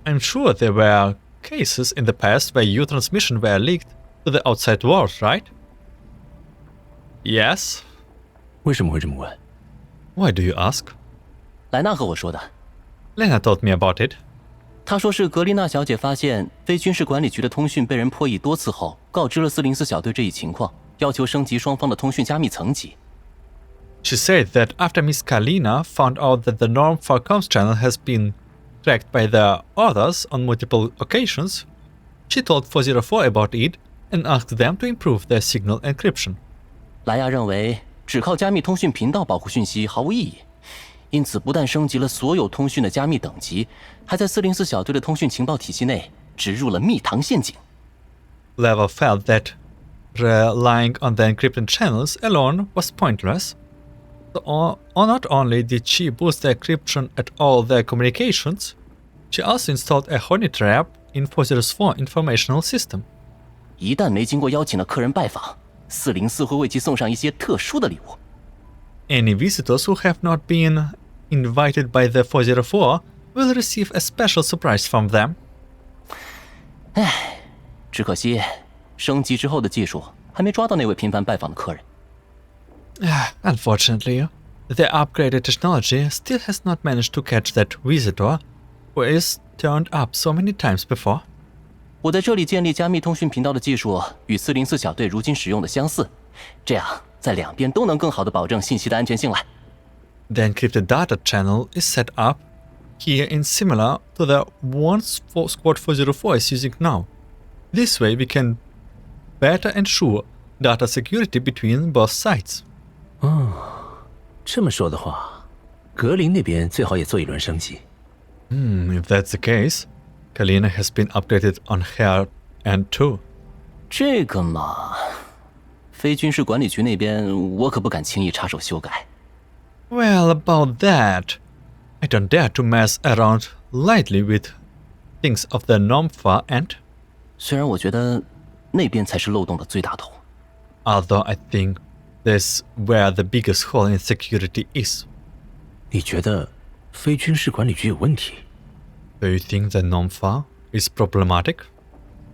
I'm sure there were cases in the past where your transmission were leaked to the outside world, right? Yes. 为什么会这么问？ Why do you ask? 莱纳和我说的。Lena told me about it. 她说是格丽娜小姐发现非军事管理局的通讯被人破译多次后，告知了404小队这一情况，要求升级双方的通讯加密层级。She said that after Miss Kalina found out that the norm for comms channel has been tracked by the others on multiple occasions, she told 404 about it and asked them to improve their signal encryption. 莱亚认为只靠加密通讯频道保护讯息毫无意义，因此不但升级了所有通讯的加密等级，还在404小队的通讯情报体系内植入了蜜糖陷阱。Lever felt that relying on the encrypted channels alone was pointless. So not only did she boost the encryption at all their communications, she also installed a honey trap in 404 informational system. 一旦没经过邀请的客人拜访，404会为其送上一些特殊的礼物。Any visitors who have not been invited by the 404 will receive a special surprise from them. 只可惜，升级之后的技术还没抓到那位频繁拜访的客人。Unfortunately, the upgraded technology still has not managed to catch that visitor who is turned up so many times before. 我在这里建立加密通讯频道的技术与404小队如今使用的相似，这样在两边都能更好地保证信息的安全性了。The encrypted data channel is set up here in similar to the one Squad 404 is using now. This way we can better ensure data security between both sides. 这么说的话，格林那边最好也做一轮升级。If that's the case, Kalina has been upgraded on her end too. 这个嘛，非军事管理局那边我可不敢轻易插手修改。Well, about that, I don't dare to mess around lightly with things of the Nomfa end. 虽然我觉得那边才是漏洞的最大头。Although I think that's where the biggest hole in security is. 你觉得非军事管理局有问题？ Do you think the Nomfa is problematic?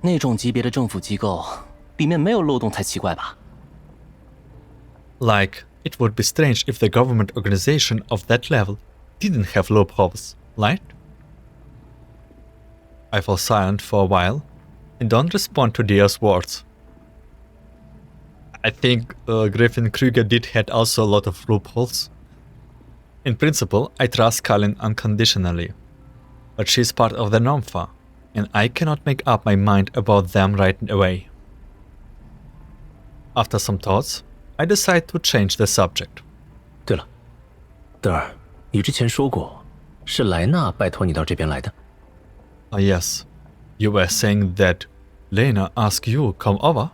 那种级别的政府机构里面没有漏洞才奇怪吧？ Like, it would be strange if the government organization of that level didn't have loopholes, right? I fall silent for a while and don't respond to Dia's words. I think Griffin Krieger did had also a lot of loopholes. In principle, I trust Kalin unconditionally, but she's part of the Nomfa, and I cannot make up my mind about them right away. After some thoughts, I decide to change the subject. 对了，德尔，你之前说过，是莱纳拜托你到这边来的。Yes, you were saying that Lena asked you come over?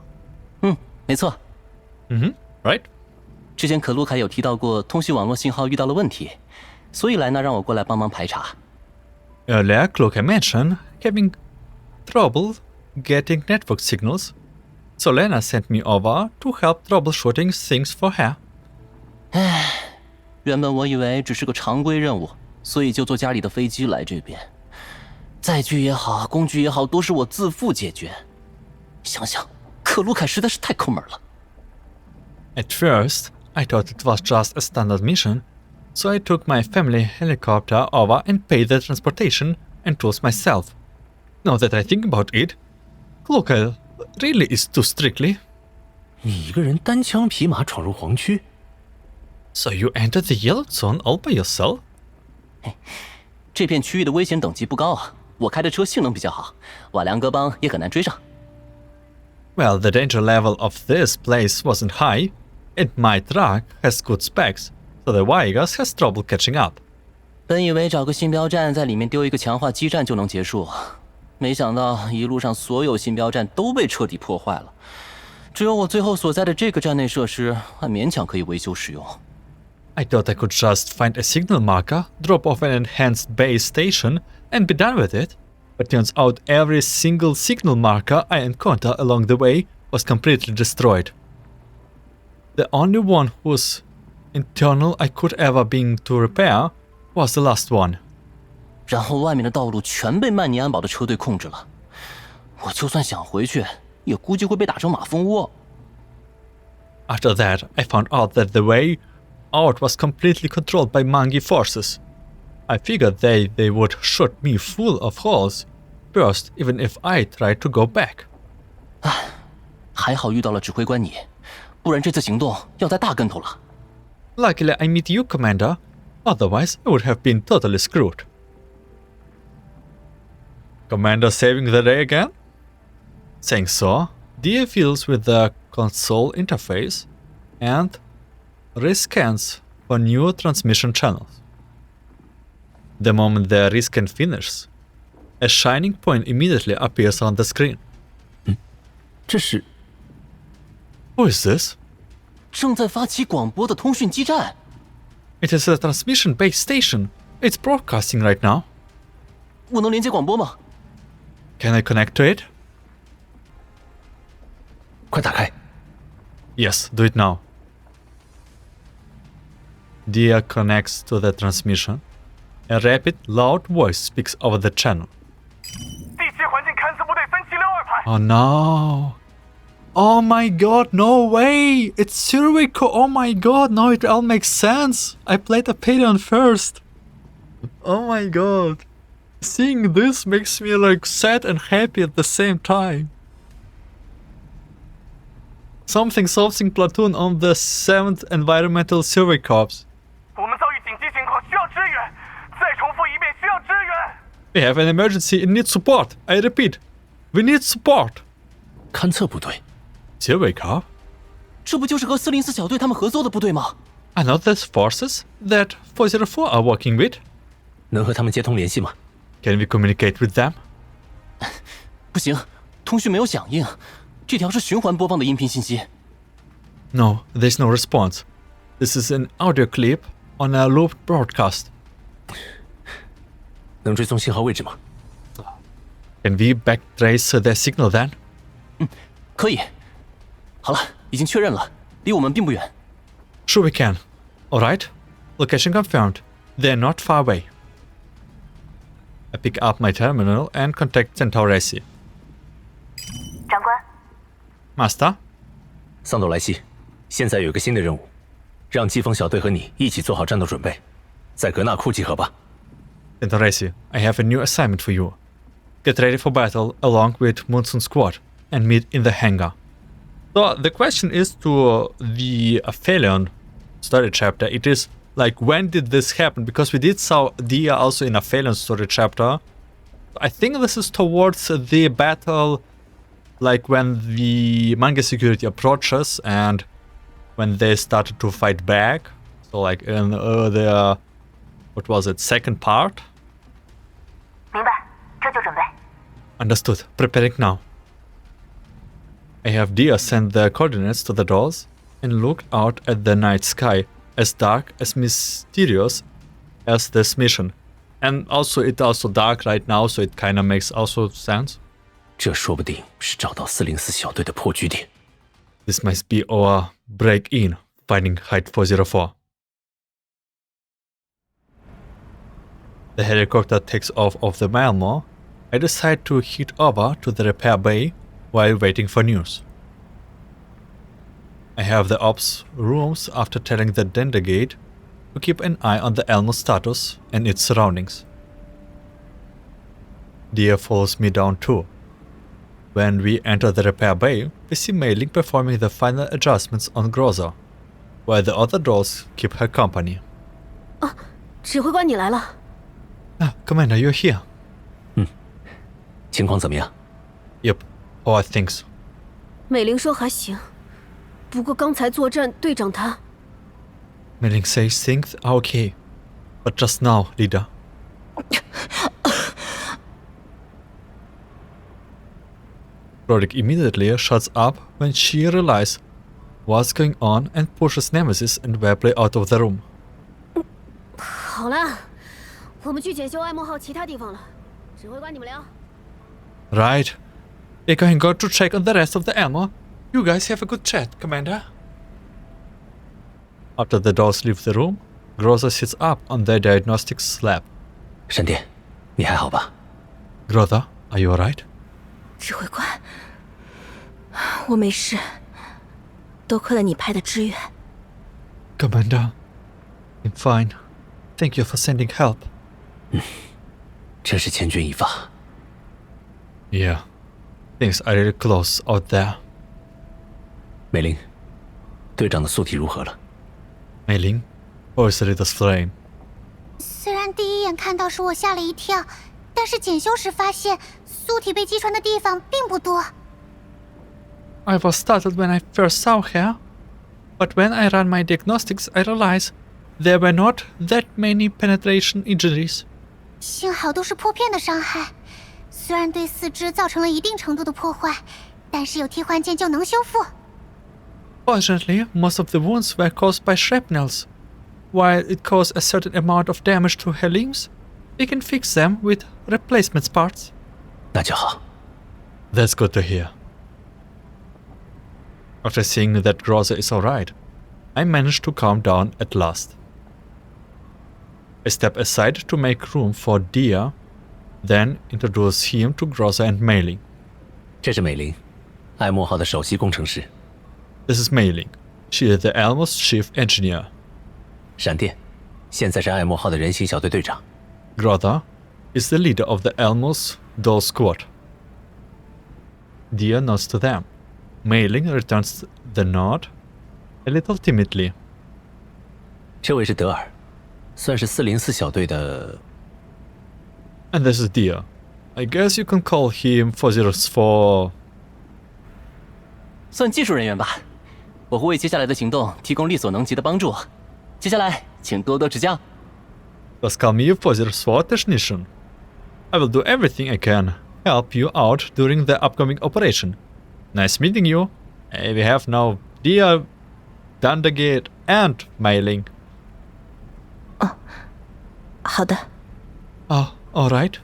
没错。Right? 之前可鲁凯有提到过通讯网络信号遇到了问题，所以莱纳让我过来帮忙排查。Earlier, Cloak mentioned having trouble getting network signals, so Lena sent me over to help troubleshooting things for her. 原本我以为只是个常规任务，所以就坐家里的飞机来这边。载具也好，工具也好，都是我自负解决。想想，可鲁凯实在是太抠门了。At first, I thought it was just a standard mission, so I took my family helicopter over and paid the transportation and tools myself. Now that I think about it, Cloak really is too strictly. 你一个人单枪匹马闯入黄区？ So you entered the Yellow Zone all by yourself? 这片区域的危险等级不高啊，我开的车性能比较好，瓦良戈邦也很难追上。Well, the danger level of this place wasn't high, and my truck has good specs, so the Vigas has trouble catching up. 本以为找个信标站在里面丢一个强化基站就能结束，没想到一路上所有信标站都被彻底破坏了，只有我最后所在的这个站内设施还勉强可以维修使用。I thought I could just find a signal marker, drop off an enhanced base station, and be done with it. But turns out every single signal marker I encountered along the way was completely destroyed. The only one whose internal I could ever been to repair was the last one. 然后外面的道路全被曼尼安堡的车队控制了，我就算想回去，也估计会被打成马蜂窝。After that, I found out that the way out was completely controlled by Mangi forces. I figured they would shoot me full of holes first, even if I tried to go back. 还好遇到了指挥官你，不然这次行动要栽大跟头了。Luckily, I meet you, Commander. Otherwise, I would have been totally screwed. Commander saving the day again? Saying so, Dia fiddles with the console interface and rescans for new transmission channels. The moment the rescan finishes, a shining point immediately appears on the screen. 这是 Who is this? 正在发起广播的通讯基站。It is a transmission base station. It's broadcasting right now. 我能连接广播吗？ Can I connect to it? 快打开！ Yes, do it now. Dia connects to the transmission. A rapid, loud voice speaks over the channel. 第7环境勘测部队分歧62排。 Oh no. Oh my god, no way! It's Zucchero! Oh my god, now it all makes sense! I played Apelion first! Oh my god. Seeing this makes me like sad and happy at the same time. Something platoon on the 7th Environmental Survey Corps. 我们遭遇紧急情况，需要支援。再重复一遍，需要支援。 We have an emergency and need support. I repeat, we need support. 勘测部队， Survey Corps? 这不就是和404小队他们合作的部队吗？ Are not those forces that 404 are working with? 能和他们接通联系吗？ Can we communicate with them? 不行，通讯没有响应。这条是循环播放的音频信息。No, there's no response. This is an audio clip on a looped broadcast. 能追踪信号位置吗？ Can we backtrace their signal then? 可以。好了，已经确认了，离我们并不远。 Sure we can. Alright. Location confirmed. They're not far away. I pick up my terminal and contact Centauresi. 长官， Master? 桑斗莱西，现在有一个新的任务，让疾风小队和你一起做好战斗准备，在格纳库集合吧。 Centauresi, I have a new assignment for you. Get ready for battle along with Monsoon Squad and meet in the hangar. So the question is to the Aphelion story chapter. It is like, when did this happen? Because we did saw Dia also in Aphelion story chapter. I think this is towards the battle, like when the manga security approaches and when they started to fight back. So like in the, what was it, second part? 明白，这就准备。 Understood. Preparing now. I have Dia send the coordinates to the dolls and look out at the night sky, as dark, as mysterious as this mission. And also, it's also dark right now, so it kind of makes also sense. 这说不定是找到404小队的破局点。 This must be our break-in, finding Height 404. The helicopter takes off the Malmo. I decide to head over to the repair bay while waiting for news. I have the ops rooms after telling the Dendegate to keep an eye on the Elmo's status and its surroundings. Dia follows me down too. When we enter the repair bay, we see Mei Ling performing the final adjustments on Groza, while the other dolls keep her company. 指挥官，你来了。 Commander, you're here. 情况怎么样？ Yep, how are things? 美玲说还行，不过刚才作战，队长他 Mei Ling says things are okay, but just now, leader. Roderick immediately shuts up when she realizes what's going on and pushes Nemesis and Webley out of the room. 好了，我们去检修爱梦号其他地方了。指挥官，你们聊。 Right. We're going to check on the rest of the ammo. You guys have a good chat, Commander. After the dolls leave the room, Groza sits up on the diagnostics slab. 闪电，你还好吧？ Groza, are you alright? 指挥官，我没事，多亏了你派的支援。 Commander, I'm fine. Thank you for sending help. 真是千钧一发。Yeah, things are really close out there. 美玲，队长的宿体如何了？美玲 voice a little strained. 虽然第一眼看到时我吓了一跳，但是检修时发现宿体被击穿的地方并不多。I was startled when I first saw her, but when I ran my diagnostics, I realized there were not that many penetration injuries. 幸好都是破片的伤害，虽然对四肢造成了一定程度的破坏，但是有替换件就能修复。Fortunately, most of the wounds were caused by shrapnels. While it caused a certain amount of damage to her limbs, we can fix them with replacement parts. 那就好。That's good to hear. After seeing that Groza is alright, I managed to calm down at last. I step aside to make room for Dia, then introduce him to Groza and Mei Ling. 这是美玲，爱默号的首席工程师。This is Mei Ling. She is the Elmo's chief engineer. 闪电，现在是爱默号的人形小队队长。Groza is the leader of the Elmo's Doll Squad. Dia nods to them. Mei Ling returns the nod, a little timidly. 这位是德尔，算是404小队的。And this is Dia. I guess you can call him 404. 算技术人员吧，我会为接下来的行动提供力所能及的帮助。接下来，请多多指教。Just call me 404 technician. I will do everything I can help you out during the upcoming operation. Nice meeting you. We have now Dia, Dandagate, and Mei Ling. 好的。 Oh, alright.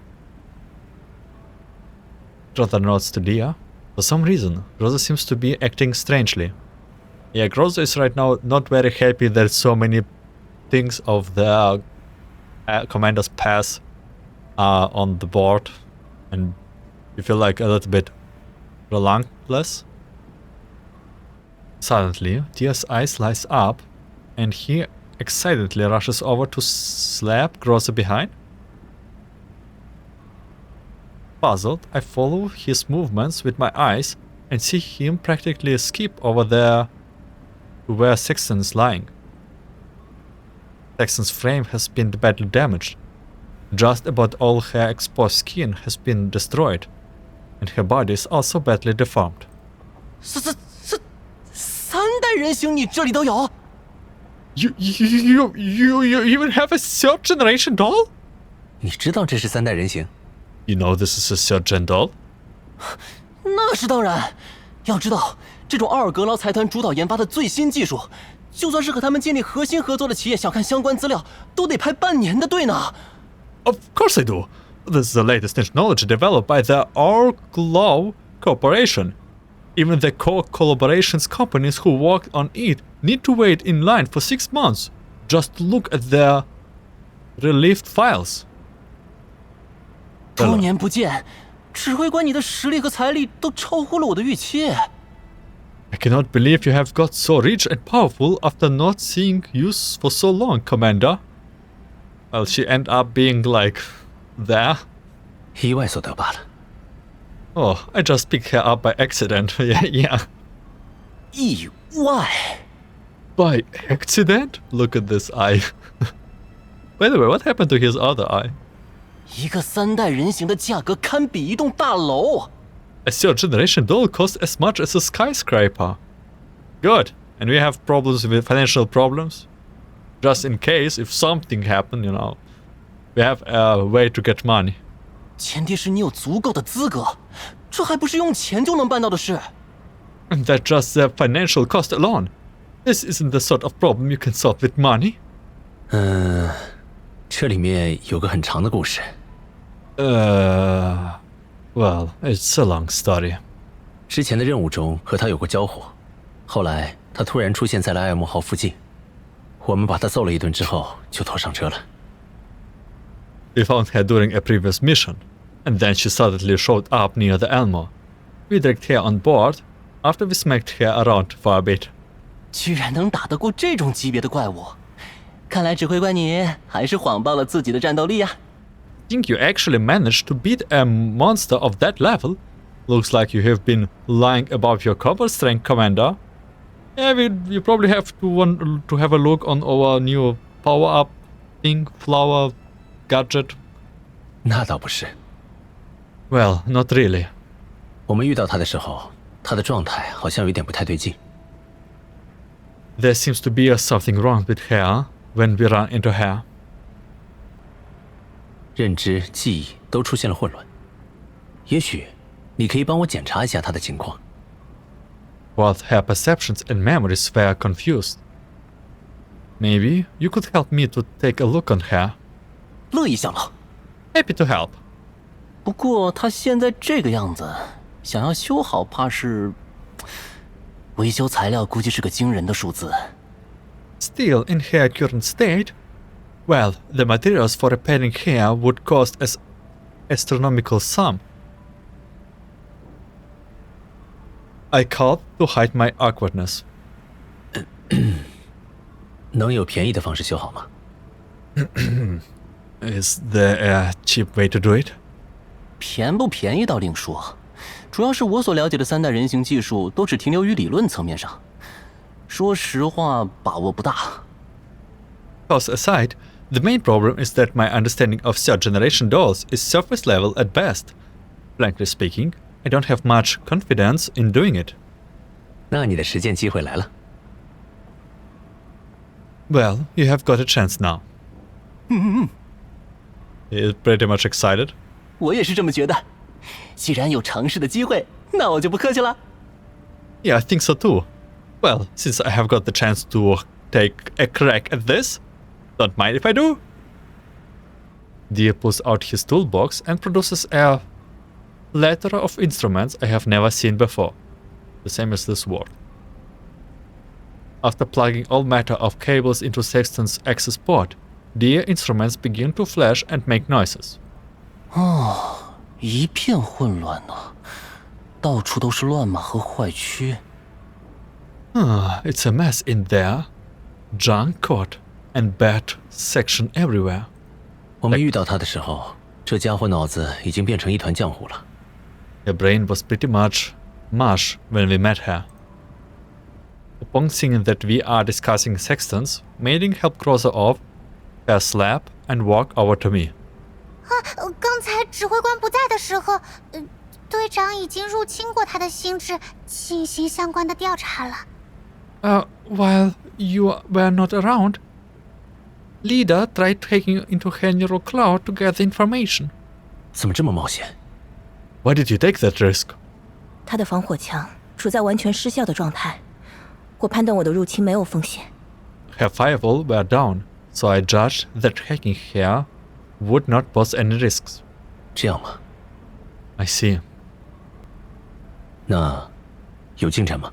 Groza nods to Dia. For some reason, Groza seems to be acting strangely. Yeah, Groza is right now not very happy that so many things of the commander's pass are on the board, and you feel like a little bit relentless. Suddenly, Dia's eyes light up, and he excitedly rushes over to slap Groza behind. Puzzled, I follow his movements with my eyes and see him practically skip over there to where Sexton is lying. Sexton's frame has been badly damaged. Just about all her exposed skin has been destroyed, and her body is also badly deformed. 三代人形你这里都有？ You even have a third generation doll? 你知道这是3代人形？ You know this is a third gen doll? 那是当然。要知道，这种奥尔格劳财团主导研发的最新技术，就算是和他们建立核心合作的企业想看相关资料，都得排半年的队呢。Of course I do. This is the latest technology developed by the Orglaw Corporation. Even the collaborations companies who work on it need to wait in line for 6 months just to look at their relieved files. 多年不见，指挥官你的实力和财力都超乎了我的预期。I cannot believe you have got so rich and powerful after not seeing you for so long, Commander. Well, she ended up being like there. 意外所得罢了。Oh, I just picked her up by accident. Yeah. 意外？ By accident? Look at this eye. By the way, what happened to his other eye? 一个3代人形的价格堪比一栋大楼。A third generation doll costs as much as a skyscraper. Good. And we have problems with financial problems. Just in case if something happened, you know, we have a way to get money. 前提是你有足够的资格，这还不是用钱就能办到的事。And that's just the financial cost alone. This isn't the sort of problem you can solve with money. 这里面有个很长的故事。Well, it's a long story. 之前的任务中和他有过交火，后来他突然出现在了艾默号附近，我们把他揍了一顿之后就拖上车了。We found her during a previous mission, and then she suddenly showed up near the Elmo. We dragged her on board after we smacked her around for a bit. 居然能打得过这种级别的怪物，看来指挥官你还是谎报了自己的战斗力呀。think you actually managed to beat a monster of that level? Looks like you have been lying about your combat strength, Commander. Yeah, you probably have to want to have a look on our new power-up thing, flower, gadget. 那倒不是。Well, not really. 我们遇到他的时候，他的状态好像有点不太对劲。There seems to be something wrong with her when we run into her. 认知、记忆都出现了混乱。也许你可以帮我检查一下他的情况。Both her perceptions and memories were confused. Maybe you could help me to take a look on her. 乐意效劳。 Happy to help. 不过他现在这个样子，想要修好，怕是维修材料估计是个惊人的数字。Still, in her current state, well, the materials for repairing her would cost an astronomical sum. I called to hide my awkwardness. 能有便宜的方式修好吗？ Is there a cheap way to do it? 便不便宜倒另说，主要是我所了解的3代人形技术都只停留于理论层面上，说实话把握不大。Cost aside, the main problem is that my understanding of third-generation dolls is surface level at best. Frankly speaking, I don't have much confidence in doing it. 那你的实践机会来了。 Well, you have got a chance now. He is pretty much excited. 我也是这么觉得。既然有尝试的机会，那我就不客气了。Yeah, I think so too. Well, since I have got the chance to take a crack at this, don't mind if I do. Dia pulls out his toolbox and produces a plethora of instruments I have never seen before, the same as this sword. After plugging all matter of cables into Sexton's access port, Dia instruments begin to flash and make noises. 一片混乱呢，到处都是乱码和坏区。It's a mess in there. Junk court and bad section everywhere. 我们遇到他的时候，这家伙脑子已经变成一团浆糊了。Her brain was pretty much mush when we met her. Upon seeing that we are discussing Sextons, Maiding helped Groza off, her slap, and walk over to me. 刚才指挥官不在的时候，队长已经入侵过他的心智，进行相关的调查了。While you were not around, Leader tried taking you into her neural cloud to gather information. 怎么这么冒险？ Why did you take that risk? 他的防火墙处在完全失效的状态，我判断我的入侵没有风险。Her firewall were down, so I judged that hacking her would not pose any risks. 这样吗？ I see. 那有进展吗？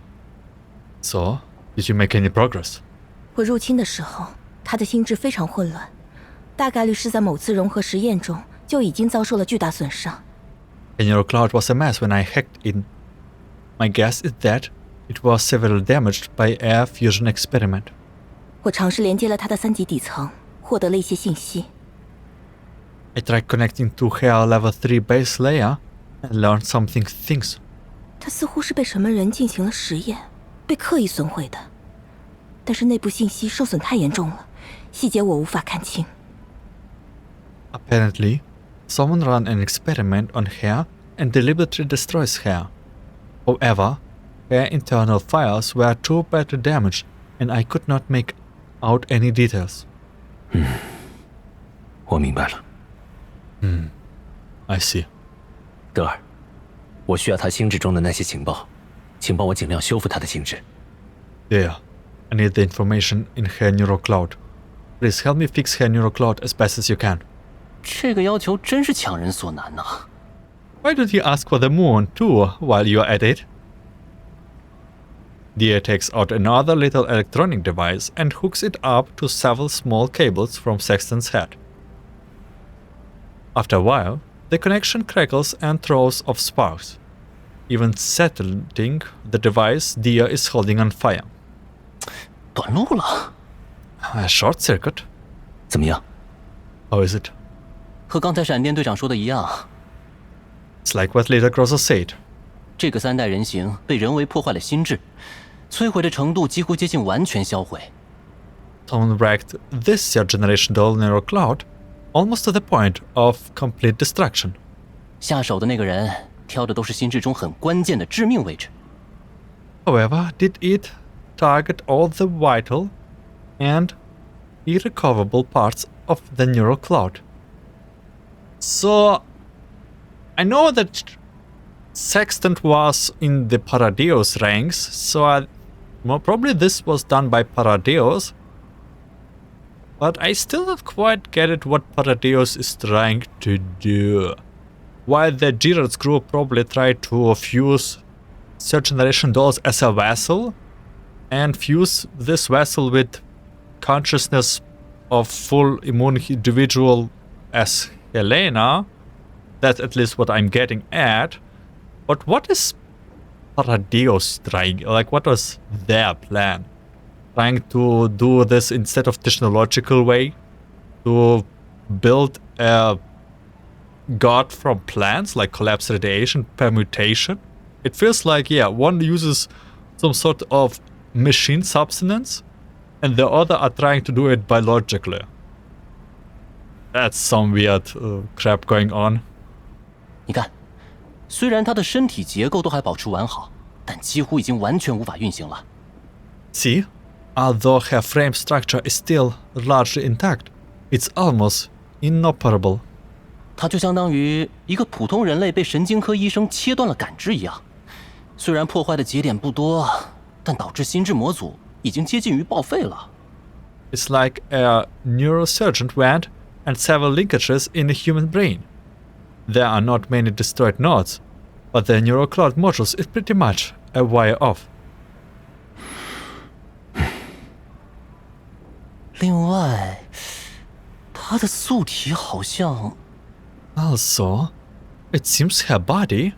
So, did you make any progress? 我入侵的时候，他的心智非常混乱，大概率是在某次融合实验中就已经遭受了巨大损伤。The neural cloud was a mess when I hacked in. My guess is that it was severely damaged by a fusion experiment. 我尝试连接了他的3级底层，获得了一些信息。I tried connecting to her level 3 base layer and learned something things. 他似乎是被什么人进行了实验，被刻意损毁的，但是内部信息受损太严重了，细节我无法看清。Apparently, someone ran an experiment on her and deliberately destroys her. However, her internal files were too badly damaged and I could not make out any details. 我明白了。I see. 德尔，我需要他心智中的那些情报，请帮我尽量修复他的心智。Yeah, I need the information in her neural cloud. Please help me fix her neural cloud as best as you can. 这个要求真是强人所难呐。Why don't you ask for the moon too while you're at it? Dia takes out another little electronic device and hooks it up to several small cables from Sexton's head. After a while, the connection crackles and throws off sparks, even setting the device Dia is holding on fire. 短路了。 A short circuit? 怎么样？ How is it? 和刚才闪电队长说的一样。It's like what Leader Groza said. 这个3代人形被人为破坏了心智，摧毁的程度几乎接近完全销毁。Someone wrecked this third generation doll Neural Cloud almost to the point of complete destruction. 下手的那个人挑的都是心智中很关键的致命位置。However, did it target all the vital and irrecoverable parts of the Neural Cloud? So, I know that Sextant was in the Paradeus ranks, so probably this was done by Paradeus. But I still don't quite get it what Paradeus is trying to do. While the Gerard's crew probably tried to fuse third generation dolls as a vessel and fuse this vessel with consciousness of full immune individual as Helena. That's at least what I'm getting at. But what is Paradeus trying? Like, what was their plan? Trying to do this instead of technological way? To build a god from plants, like collapse radiation, permutation? It feels like, yeah, one uses some sort of machine substance, and the other are trying to do it biologically. That's some weird crap going on. 你看，虽然他的身体结构都还保持完好，但几乎已经完全无法运行了。See, although her frame structure is still largely intact, it's almost inoperable. 它就相当于一个普通人类被神经科医生切断了感知一样。虽然破坏的节点不多，但导致心智模组已经接近于报废了。It's like a neurosurgeon went and severed linkages in the human brain. There are not many destroyed nodes, but the neural cloud modules is pretty much a wire off. 另外，它的素体好像 Also, it seems her body.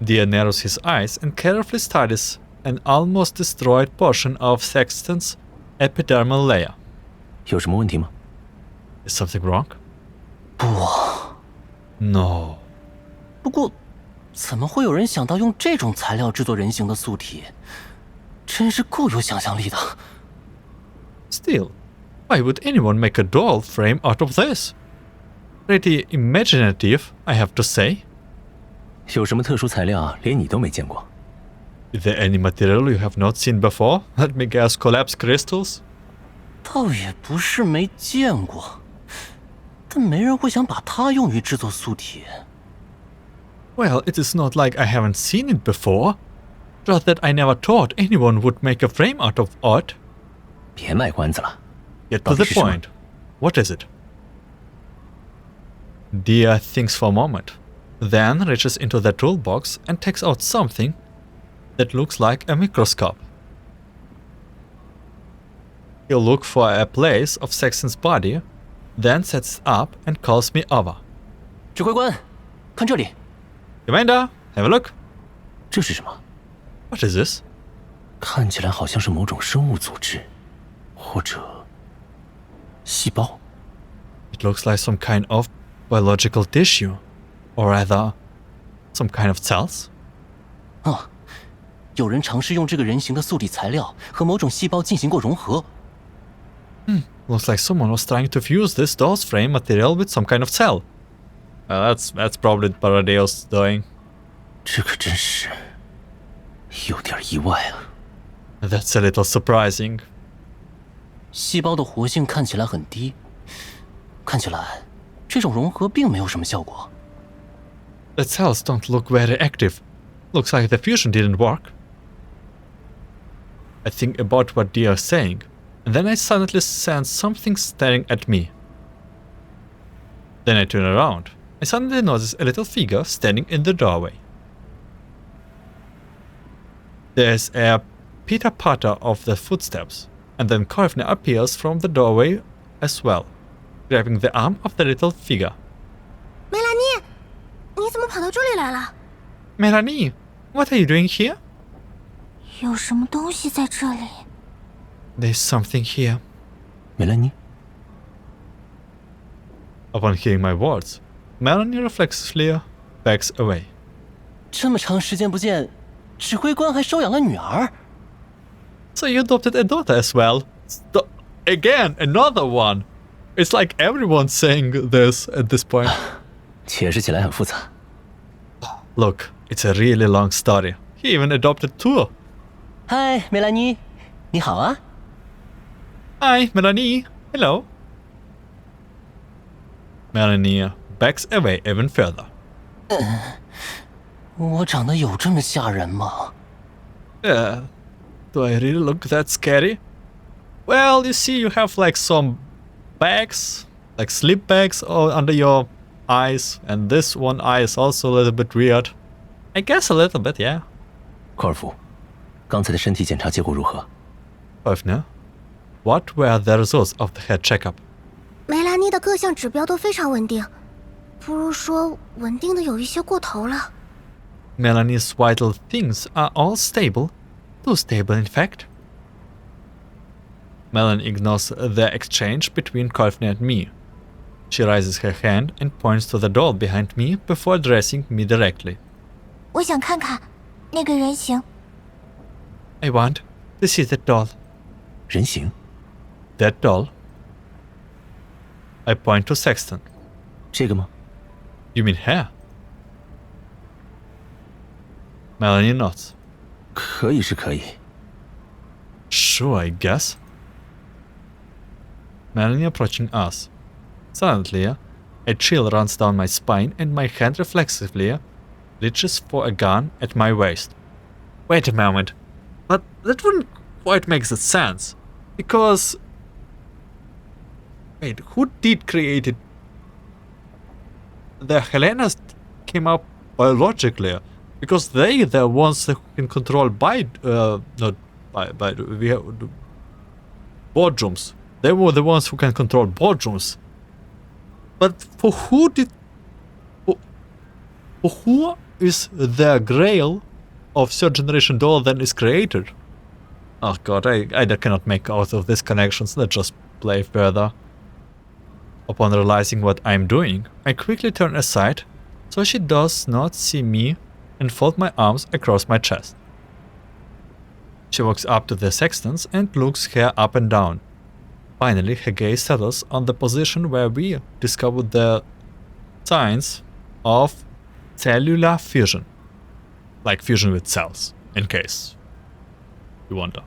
Dia narrows his eyes and carefully studies an almost destroyed portion of Sexton's epidermal layer. 有什么问题吗？ Is something wrong? 不。No. 不过，怎么会有人想到用这种材料制作人形的素体？真是够有想象力的。Still, why would anyone make a doll frame out of this? Pretty imaginative, I have to say. 有什么特殊材料啊？连你都没见过。Is there any material you have not seen before? Let me guess, collapse crystals? 倒也不是没见过，但没人会想把它用于制作素体。Well, it is not like I haven't seen it before. Just that I never thought anyone would make a frame out of art. 别卖关子了。 Get to the point. What is it? Dia thinks for a moment, then reaches into the toolbox and takes out something that looks like a microscope. He'll look for a place of Sexton's body, then sets it up and calls me over. 指挥官，看这里。 Commander, have a look. 这是什么？ What is this? 看起来好像是某种生物组织，或者细胞。 It looks like some kind of biological tissue, or rather, some kind of cells. 啊，有人尝试用这个人形的素体材料和某种细胞进行过融合。Looks like someone was trying to fuse this doll's frame material with some kind of cell. That's probably Paradeus doing. 这可真是有点意外啊。 That's a little surprising. 细胞的活性看起来很低，看起来这种融合并没有什么效果。 The cells don't look very active. Looks like the fusion didn't work. I think about what they are saying, and then I suddenly sense something staring at me. Then I turn around. I suddenly notice a little figure standing in the doorway. There's a pitter-patter of the footsteps, and then Korvne appears from the doorway as well, grabbing the arm of the little figure. 梅兰妮，你怎么跑到这里来了？ Melanie, what are you doing here? 有什么东西在这里？ There's something here. 梅兰妮， Upon hearing my words, Melanie reflexively backs away. 这么长时间不见，指挥官还收养了女儿。So you adopted a daughter as well? Again, another one. It's like everyone's saying this at this point. 解释起来很复杂。 Look, it's a really long story. He even adopted two. 嗨，梅兰妮，你好啊。Hi, Melanie. Hello. Melanie backs away even further. 我长得有这么吓人吗？ Do I really look that scary? Well, you see, you have like some bags, like sleep bags under your eyes, and this one eye is also a little bit weird. I guess a little bit, yeah. 科尔夫，刚才的身体检查结果如何？ Pevner, what were the results of the head checkup? 梅兰妮的各项指标都非常稳定，不如说稳定的有一些过头了。 Melanie's vital things are all stable. Too stable, in fact. Melanie ignores the exchange between Courtney and me. She raises her hand and points to the doll behind me before addressing me directly. 我想看看那个人形。 I want to see that doll. 人形？ That doll. I point to Sexton. 这个吗？ You mean her? Melanie nods. 可以是可以。 Sure, I guess. Melanie approaching us. Silently, a chill runs down my spine and my hand reflexively reaches for a gun at my waist. Wait a moment. But that wouldn't quite make sense. Because... Wait, who did create it? The Helenas came up biologically. Because they the ones that can control boardrooms. They were the ones who can control boardrooms. But for who is the grail of third generation doll then is created? Oh god, I cannot make out of these connections. Let's just play further. Upon realizing what I'm doing, I quickly turn aside so she does not see me and fold my arms across my chest. She walks up to the sextants and looks her up and down. Finally, her gaze settles on the position where we discovered the signs of cellular fusion. Like fusion with cells, in case you wonder.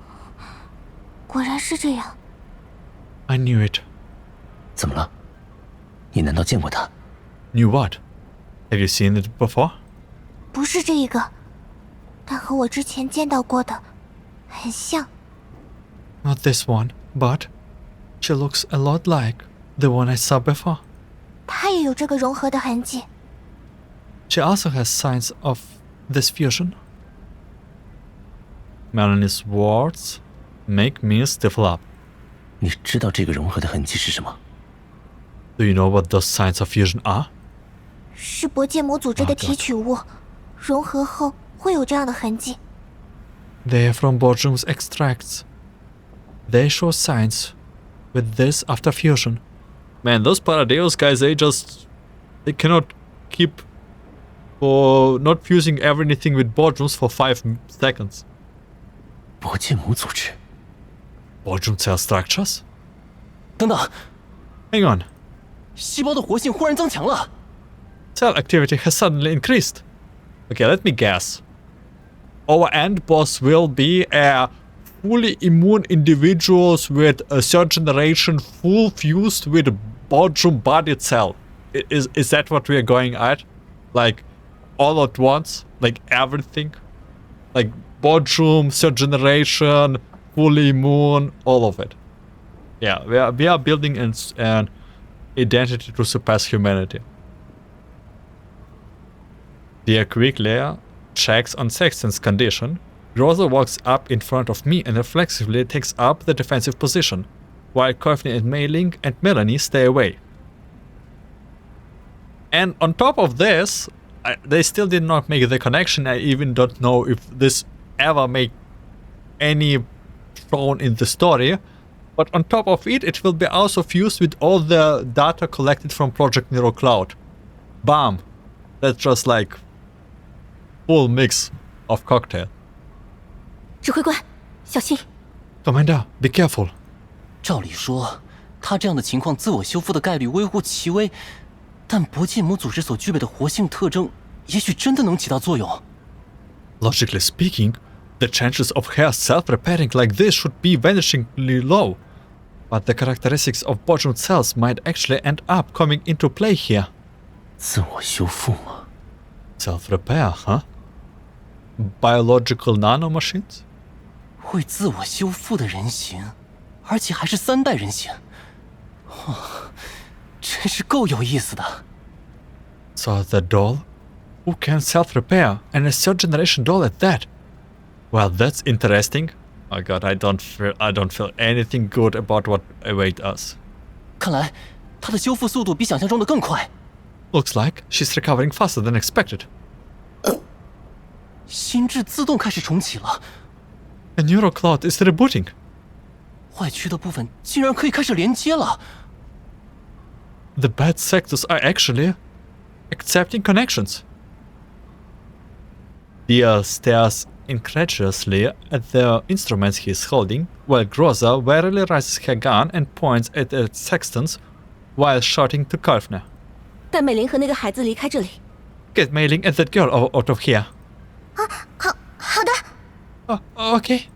果然是这样。 I knew it. 怎么了？你难道见过他？ Knew what? Have you seen it before? 不是这一个，但和我之前见到过的很像。 Not this one, but she looks a lot like the one I saw before. 她也有这个融合的痕迹。 She also has signs of this fusion. Melanie's words make me stiffen up. 你知道这个融合的痕迹是什么？ Do you know what those signs of fusion are? 是薄芥膜组织的提取物，融合后会有这样的痕迹。 They are from Boardroom's extracts. They show signs with this after fusion. Man, those Paradeus guys, they cannot keep for not fusing everything with Boardrooms for 5 seconds. 薄芥膜组织。 Boardroom cell structures? 等等， Hang on. 细胞的活性忽然增强了。 Cell activity has suddenly increased. Okay, let me guess. Our end boss will be a fully immune individuals with a third generation full fused with Boardroom body cell. Is that what we are going at? Like all at once? Like everything? Like Boardroom, third generation, fully immune, all of it. Yeah, we are building an identity to surpass humanity. Dia quickly checks on Sexton's condition. Groza walks up in front of me and reflexively takes up the defensive position, while Courtney and Mei-Ling and Melanie stay away. And on top of this, they still did not make the connection. I even don't know if this ever made any shown in the story, But on top of it, it will be also fused with all the data collected from Project Nero Cloud. Bam! That's just like full mix of cocktail. 指挥官，小心！ Commander, be careful. 照理说，他这样的情况自我修复的概率微乎其微，但铂金母组织所具备的活性特征，也许真的能起到作用。Logically speaking, the chances of hair self-repairing like this should be vanishingly low. But the characteristics of botched cells might actually end up coming into play here. 自我修复吗？ Self-repair, huh? Biological nanomachines? 会自我修复的人形，而且还是3代人形，真是够有意思的。So the doll? Who can self-repair, and a 3rd generation doll at that? Well, that's interesting. Oh god, I don't feel anything good about what awaits us. 看来，他的修复速度比想象中的更快。 Looks like she's recovering faster than expected. 心智自动开始重启了， The neural cloud is rebooting. 坏区的部分竟然可以开始连接了。 The bad sectors are actually accepting connections. Dia stares incredulously at the instruments he is holding, while Groza warily raises her gun and points at the sextants while shouting to Kalfner. 带美玲和那个孩子离开这里。 Get Mei-Ling and that girl out of here. 好的。 Okay.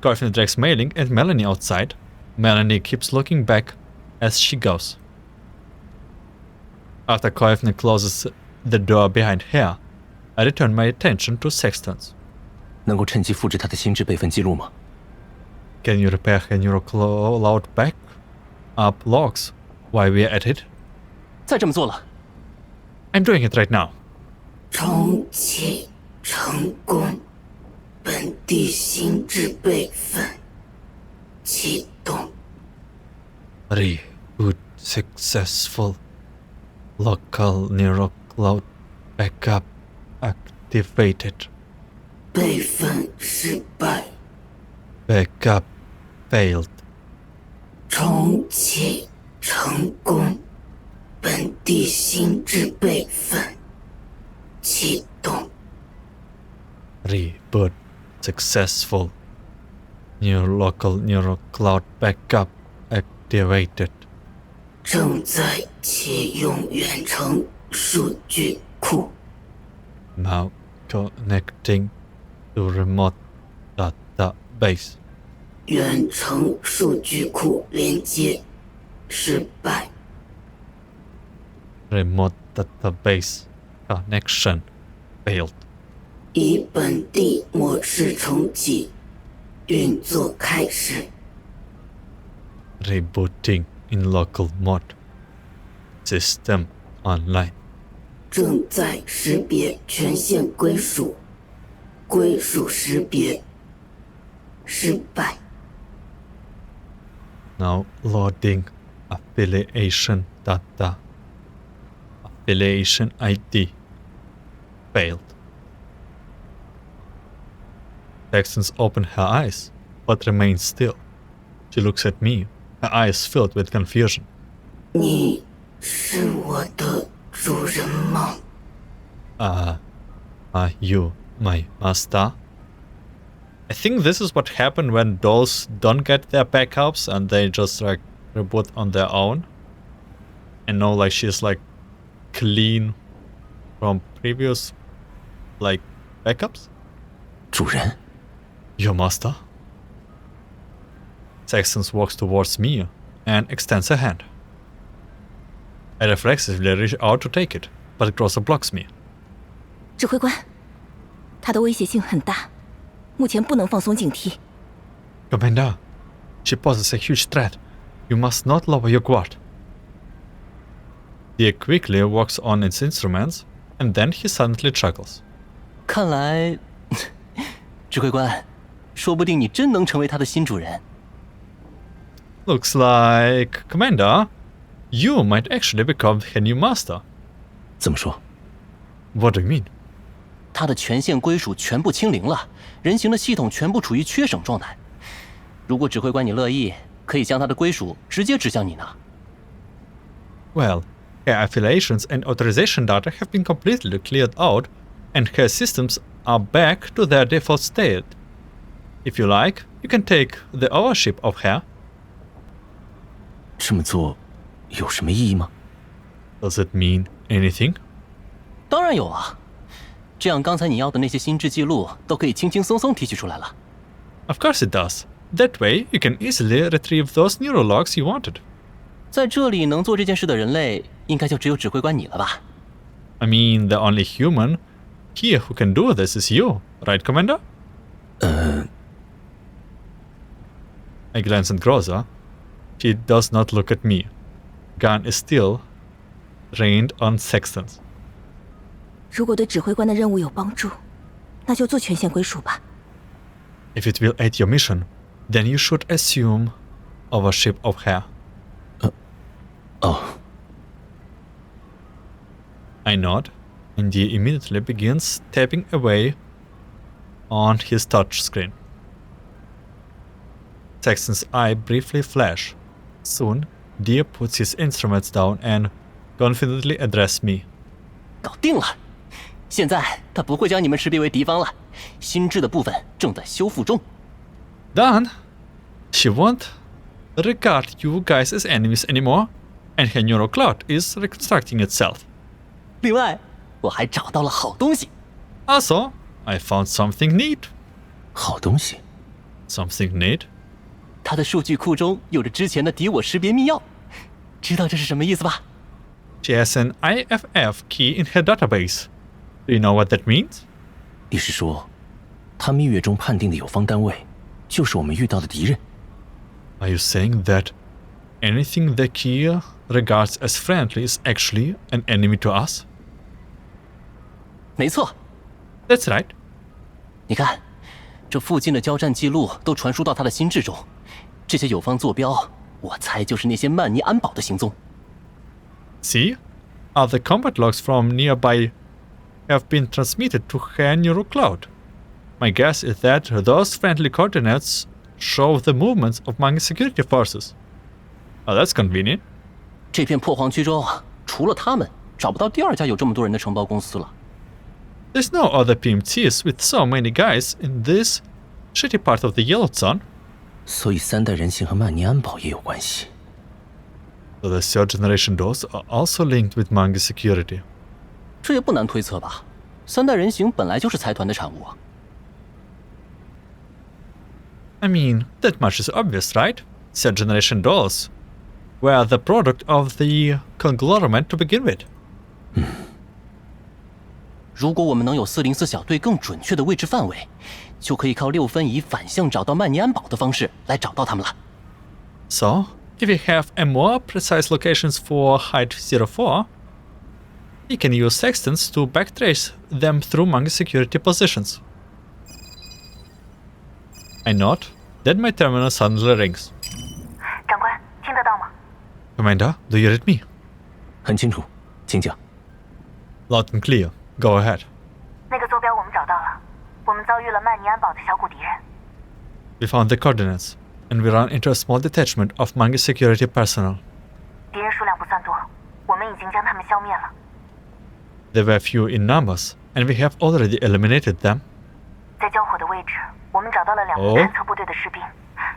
Kalfner drags Mei-Ling and Melanie outside. Melanie keeps looking back as she goes. After Kalfner closes the door behind her, I return my attention to sextants. 能够趁机复制他的心智备份记录吗？ Can you repair her neural cloud back up logs while we're at it? 再这么做了， I'm doing it right now. 重启成功，本地心智备份启动。 Reboot successful. Local neural cloud backup activated. 备份失败， Backup failed. 重启成功，本地心智备份启动。 Reboot successful. New local neural cloud backup activated. 正在启用远程数据库， Now connecting to remote database. 远程数据库连接失败， Remote database connection failed. 以本地模式重启，运作开始。 Rebooting in local mode. System online. 正在识别权限归属，归属识别失败。 Now loading affiliation data. Affiliation ID failed. Texans open her eyes, but remains still. She looks at me, her eyes filled with confusion. 你是我的主人吗？ Are you my master? I think this is what happened when dolls don't get their backups and they just like reboot on their own. And know like she's like clean from previous like backups. 主人， Your master? Sexton walks towards me and extends a hand. I reflexively reach out to take it, but Groza blocks me. 指挥官，他的威胁性很大，目前不能放松警惕。 Commander, she poses a huge threat. You must not lower your guard. Dia quickly works on its instruments, and then he suddenly chuckles. 看来，指挥官，说不定你真能成为他的新主人。 Looks like, Commander, you might actually become her new master. 怎么说？ What do you mean? 他的权限归属全部清零了，人形的系统全部处于缺省状态。如果指挥官你乐意，可以将他的归属直接指向你呢。Well, her affiliations and authorization data have been completely cleared out, and her systems are back to their default state. If you like, you can take the ownership of her. 这么做有什么意义吗？ Does it mean anything? 当然有啊，这样刚才你要的那些心智记录都可以轻轻松松提取出来了。Of course it does. That way, you can easily retrieve those neurologs you wanted. 在这里能做这件事的人类，应该就只有指挥官你了吧？ I mean, the only human here who can do this is you, right, Commander? I glance at Groza. She does not look at me. Gun is still trained on sextants. 如果对指挥官的任务有帮助，那就做权限归属吧。If it will aid your mission, then you should assume ownership of her. Oh. I nod, and he immediately begins tapping away on his touchscreen. Sexton's eye briefly flash. Soon, Deer puts his instruments down and confidently addresses me. 搞定了！现在他不会将你们识别为敌方了。心智的部分正在修复中。Done. She won't regard you guys as enemies anymore, and her neural cloud is reconstructing itself. 另外，我还找到了好东西。Also, I found something neat. 好东西。Something neat? 他的数据库中有着之前的敌我识别密钥，知道这是什么意思吧？ She has an IFF key in her database. Do you know what that means? 你是说，他蜜月中判定的有方单位，就是我们遇到的敌人？ Are you saying that anything the key regards as friendly is actually an enemy to us? 没错。 That's right. 你看，这附近的交战记录都传输到他的心智中，这些友方坐标，我猜就是那些曼尼安堡的行踪。 See? Other combat logs from nearby have been transmitted to her neural cloud. My guess is that those friendly coordinates show the movements of Manga security forces. Oh, that's convenient. 这片破黄区中，除了他们，找不到第二家有这么多人的承包公司了。 There's no other PMTs with so many guys in this shitty part of the Yellow Zone. 所以三代人形和曼尼安堡也有关系。 So the third generation doors are also linked with Manga security. 这也不难推测吧？三代人形本来就是财团的产物啊。 I mean, that much is obvious, right? Third generation dolls were the product of the conglomerate to begin with. 如果我们能有404小队更准确的位置范围，就可以靠6分以反向找到曼尼安堡的方式来找到他们了。 So, if you have a more precise locations for Height 04, you can use sextants to backtrace them through Manga security positions. I nod, then my terminal suddenly rings. 长官，听得到吗？ Commander, do you read me? 很清楚，请讲。 Loud and clear. Go ahead. 那个坐标我们找到了，我们遭遇了曼尼安堡的小股敌人。 We found the coordinates, and we ran into a small detachment of Manga security personnel. 敌人数量不算多，我们已经将他们消灭了。 They were few in numbers, and we have already eliminated them. 在交火的位置，我们找到了2名探测部队的士兵，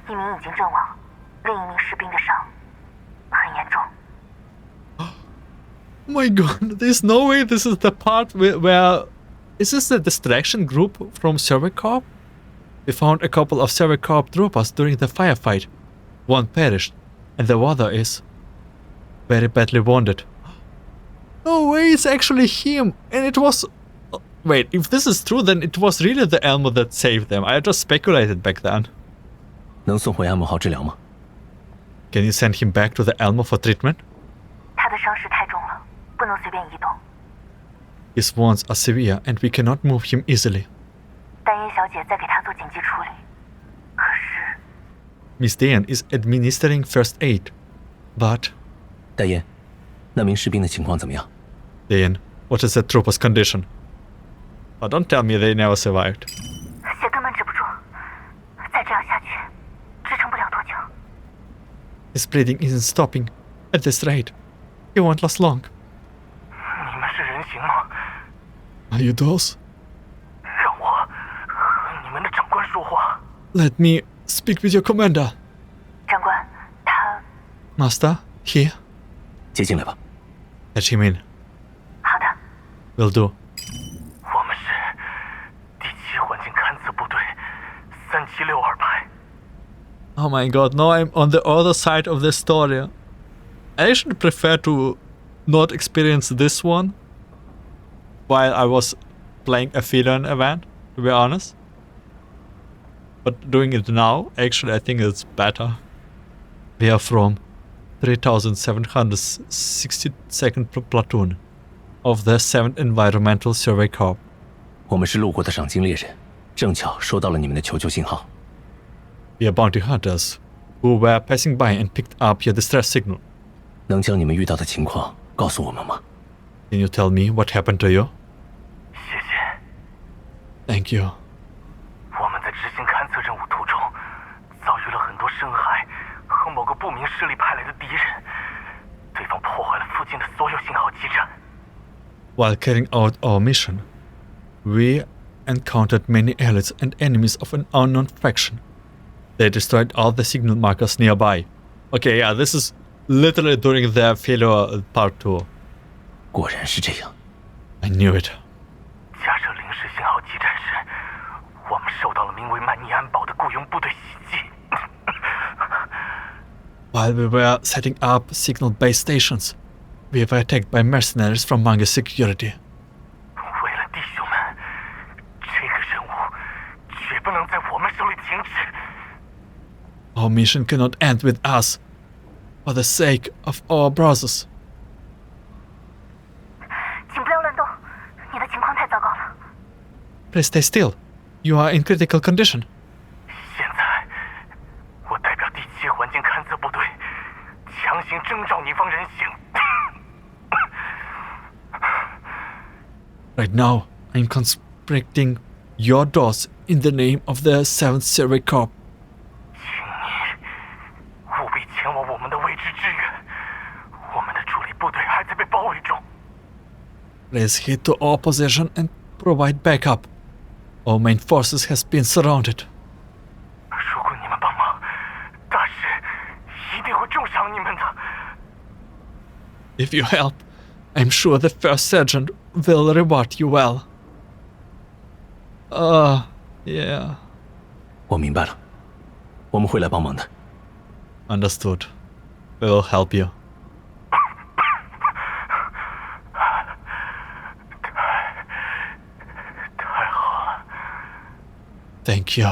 一名已经阵亡，另一名士兵的伤很严重。 Oh my god, there's no way this is the part where... Is this the distraction group from Survey Corp? We found a couple of Survey Corp troopers during the firefight. One perished, and the other is very badly wounded. No way, it's actually him! And it was... Wait, if this is true, then it was really the Elmo that saved them. I just speculated back then. 能送回安姆号治疗吗？ Can you send him back to the Elmo for treatment? 他的伤势太重了，不能随便移动。 His wounds are severe, and we cannot move him easily. 丹耶小姐在给他做紧急处理，可是 Miss Diane is administering first aid, but... 戴燕，那名士兵的情况怎么样？ Diane, what is the trooper's condition? Oh, don't tell me they never survived. 血根本止不住，再这样下去，支撑 His breathing isn't stopping. At this rate, he won't last long. 你们是人形吗？ Are you those? 让我和你们的长官说话。 Let me speak with your commander. 长官，他 Master, here. 接进来吧。 Let him in. 好的。 Will do. 我们是第7环境勘测部队3762排。 Oh my god, now I'm on the other side of the story. I actually prefer to not experience this one while I was playing a fill-in event, to be honest. But doing it now, actually I think it's better. We are from 3762nd Platoon of the 7th Environmental Survey Corps. 我们是路过的赏金猎人，正巧收到了你们的求救信号。 We are bounty hunters who were passing by and picked up your distress signal. 能将你们遇到的情况告诉我们吗？ Can you tell me what happened to you? 谢谢。 Thank you. 我们在执行勘测任务途中，遭遇了很多深海和某个不明势力派来的敌人，对方破坏了附近的所有信号基站。 While carrying out our mission, we encountered many allies and enemies of an unknown faction. They destroyed all the signal markers nearby. Okay, yeah, this is literally during the failure part 2. 果然是这样。 I knew it. 架设临时信号基站时，我们受到了名为曼尼安堡的雇佣部队袭击。 While we were setting up signal base stations, we were attacked by mercenaries from Manga Security. 为了弟兄们，这个任务绝不能在我们手里停止。 Our mission cannot end with us. For the sake of our brothers. 请不要乱动，你的情况太糟糕了。 Please stay still. You are in critical condition. 现在，我代表第7环境勘测部队，强行征召你方人形。 Right now, I'm conscripting your doors in the name of the 7th Survey Corps. 请你务必前往我们的位置支援，我们的主力部队还在被包围中。 Please head to our position and provide backup. Our main forces has been surrounded. 如果你们帮忙，大师一定会重赏你们的。 If you help, I'm sure the first sergeant will reward you well. Yeah. 我明白了，我们会来帮忙的。 Understood. We will help you. 太好了。 Thank you.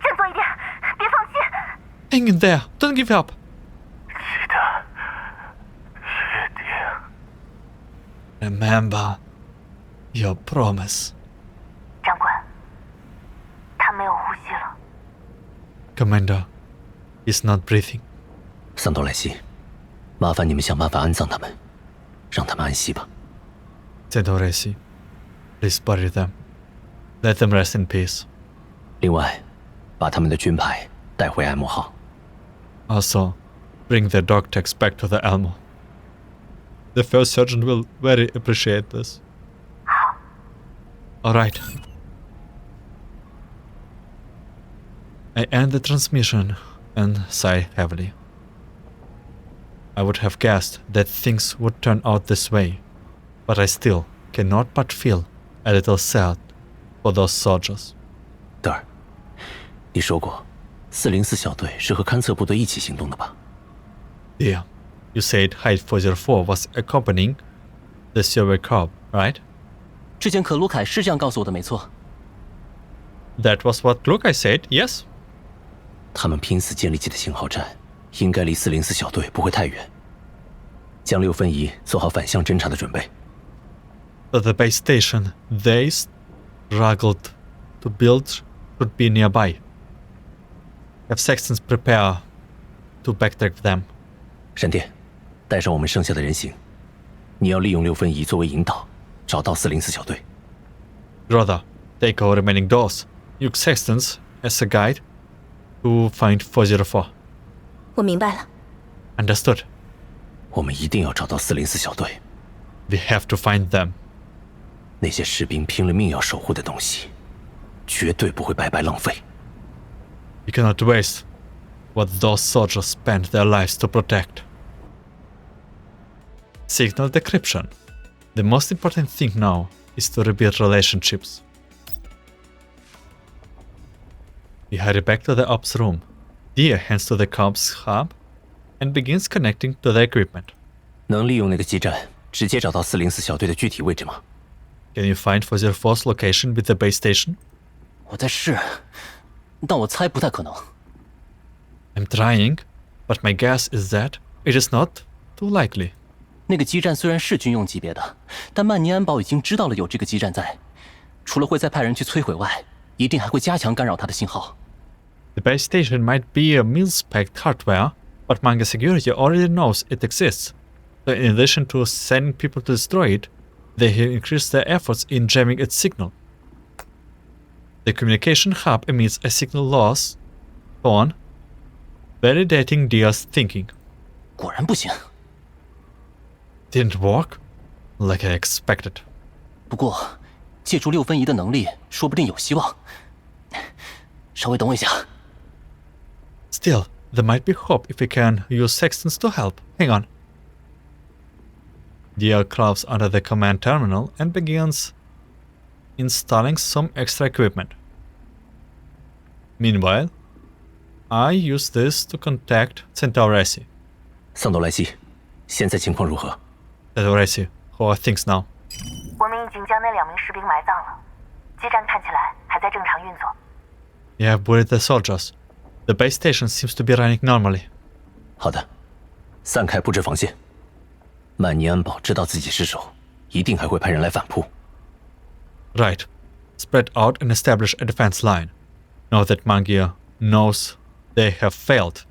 振作一点，别放弃。 Hang in there. Don't give up. 记得约定。 Remember your promise. 长官，他没有呼吸了。 Commander is not breathing. 桑多莱西，麻烦你们想办法安葬他们，让他们安息吧。 Tedoresi, please bury them. Let them rest in peace. 另外，把他们的军牌带回艾莫号。 Also, bring the dog tags back to the Elmo. The first sergeant will very appreciate this. Alright. I end the transmission and sigh heavily. I would have guessed that things would turn out this way, but I still cannot but feel a little sad for those soldiers. 德尔，你说过404小队是和勘测部队一起行动的吧？ Yeah, you said Hide 404 was accompanying the Survey Corps, right? 之前可鲁凯是这样告诉我的，没错。 That was what Lukai said, yes. 他们拼死建立起的信号站，应该离404小队不会太远。将6分仪做好反向侦察的准备。 But the base station they struggled to build should be nearby. Have sextons prepare to backtrack them. 闪电，带上我们剩下的人形，你要利用6分仪作为引导，找到404小队。Groza, take our remaining doors. Use sextons as a guide to find 404. 我明白了。 Understood. 我们一定要找到404小队。 We have to find them. 那些士兵拼了命要守护的东西，绝对不会白白浪费。 We cannot waste what those soldiers spent their lives to protect. Signal decryption. The most important thing now is to rebuild relationships. We hurry back to the ops room. Dia hands to the comms hub and begins connecting to the equipment. 能利用那个基站直接找到404小队的具体位置吗？ Can you find 404's location with the base station? 我在试，但我猜不太可能。 I'm trying, but my guess is that it is not too likely. 那个基站虽然是军用级别的，但曼尼安堡已经知道了有这个基站在，除了会再派人去摧毁外，一定还会加强干扰它的信号。 The base station might be a mil-spec hardware, but Manga Security already knows it exists. So in addition to sending people to destroy it, they have increased their efforts in jamming its signal. The communication hub emits a signal loss tone, validating Dia's thinking. 果然不行。 Didn't work? Like I expected. 不过，借助6分仪的能力，说不定有希望。稍微等我一下。 Still, there might be hope if we can use sextants to help. Hang on. Dia crawls under the command terminal and begins installing some extra equipment. Meanwhile, I use this to contact Centauresi. 桑多莱西，现在情况如何？ Centauresi, how are things now? 我们已经将那2名士兵埋葬了，基站看起来还在正常运作。 We have buried the soldiers. The base station seems to be running normally. 好的，散开布置防线。曼尼安堡知道自己失手，一定还会派人来反扑。 Right. Spread out and establish a defense line. Now that Mangia knows they have failed,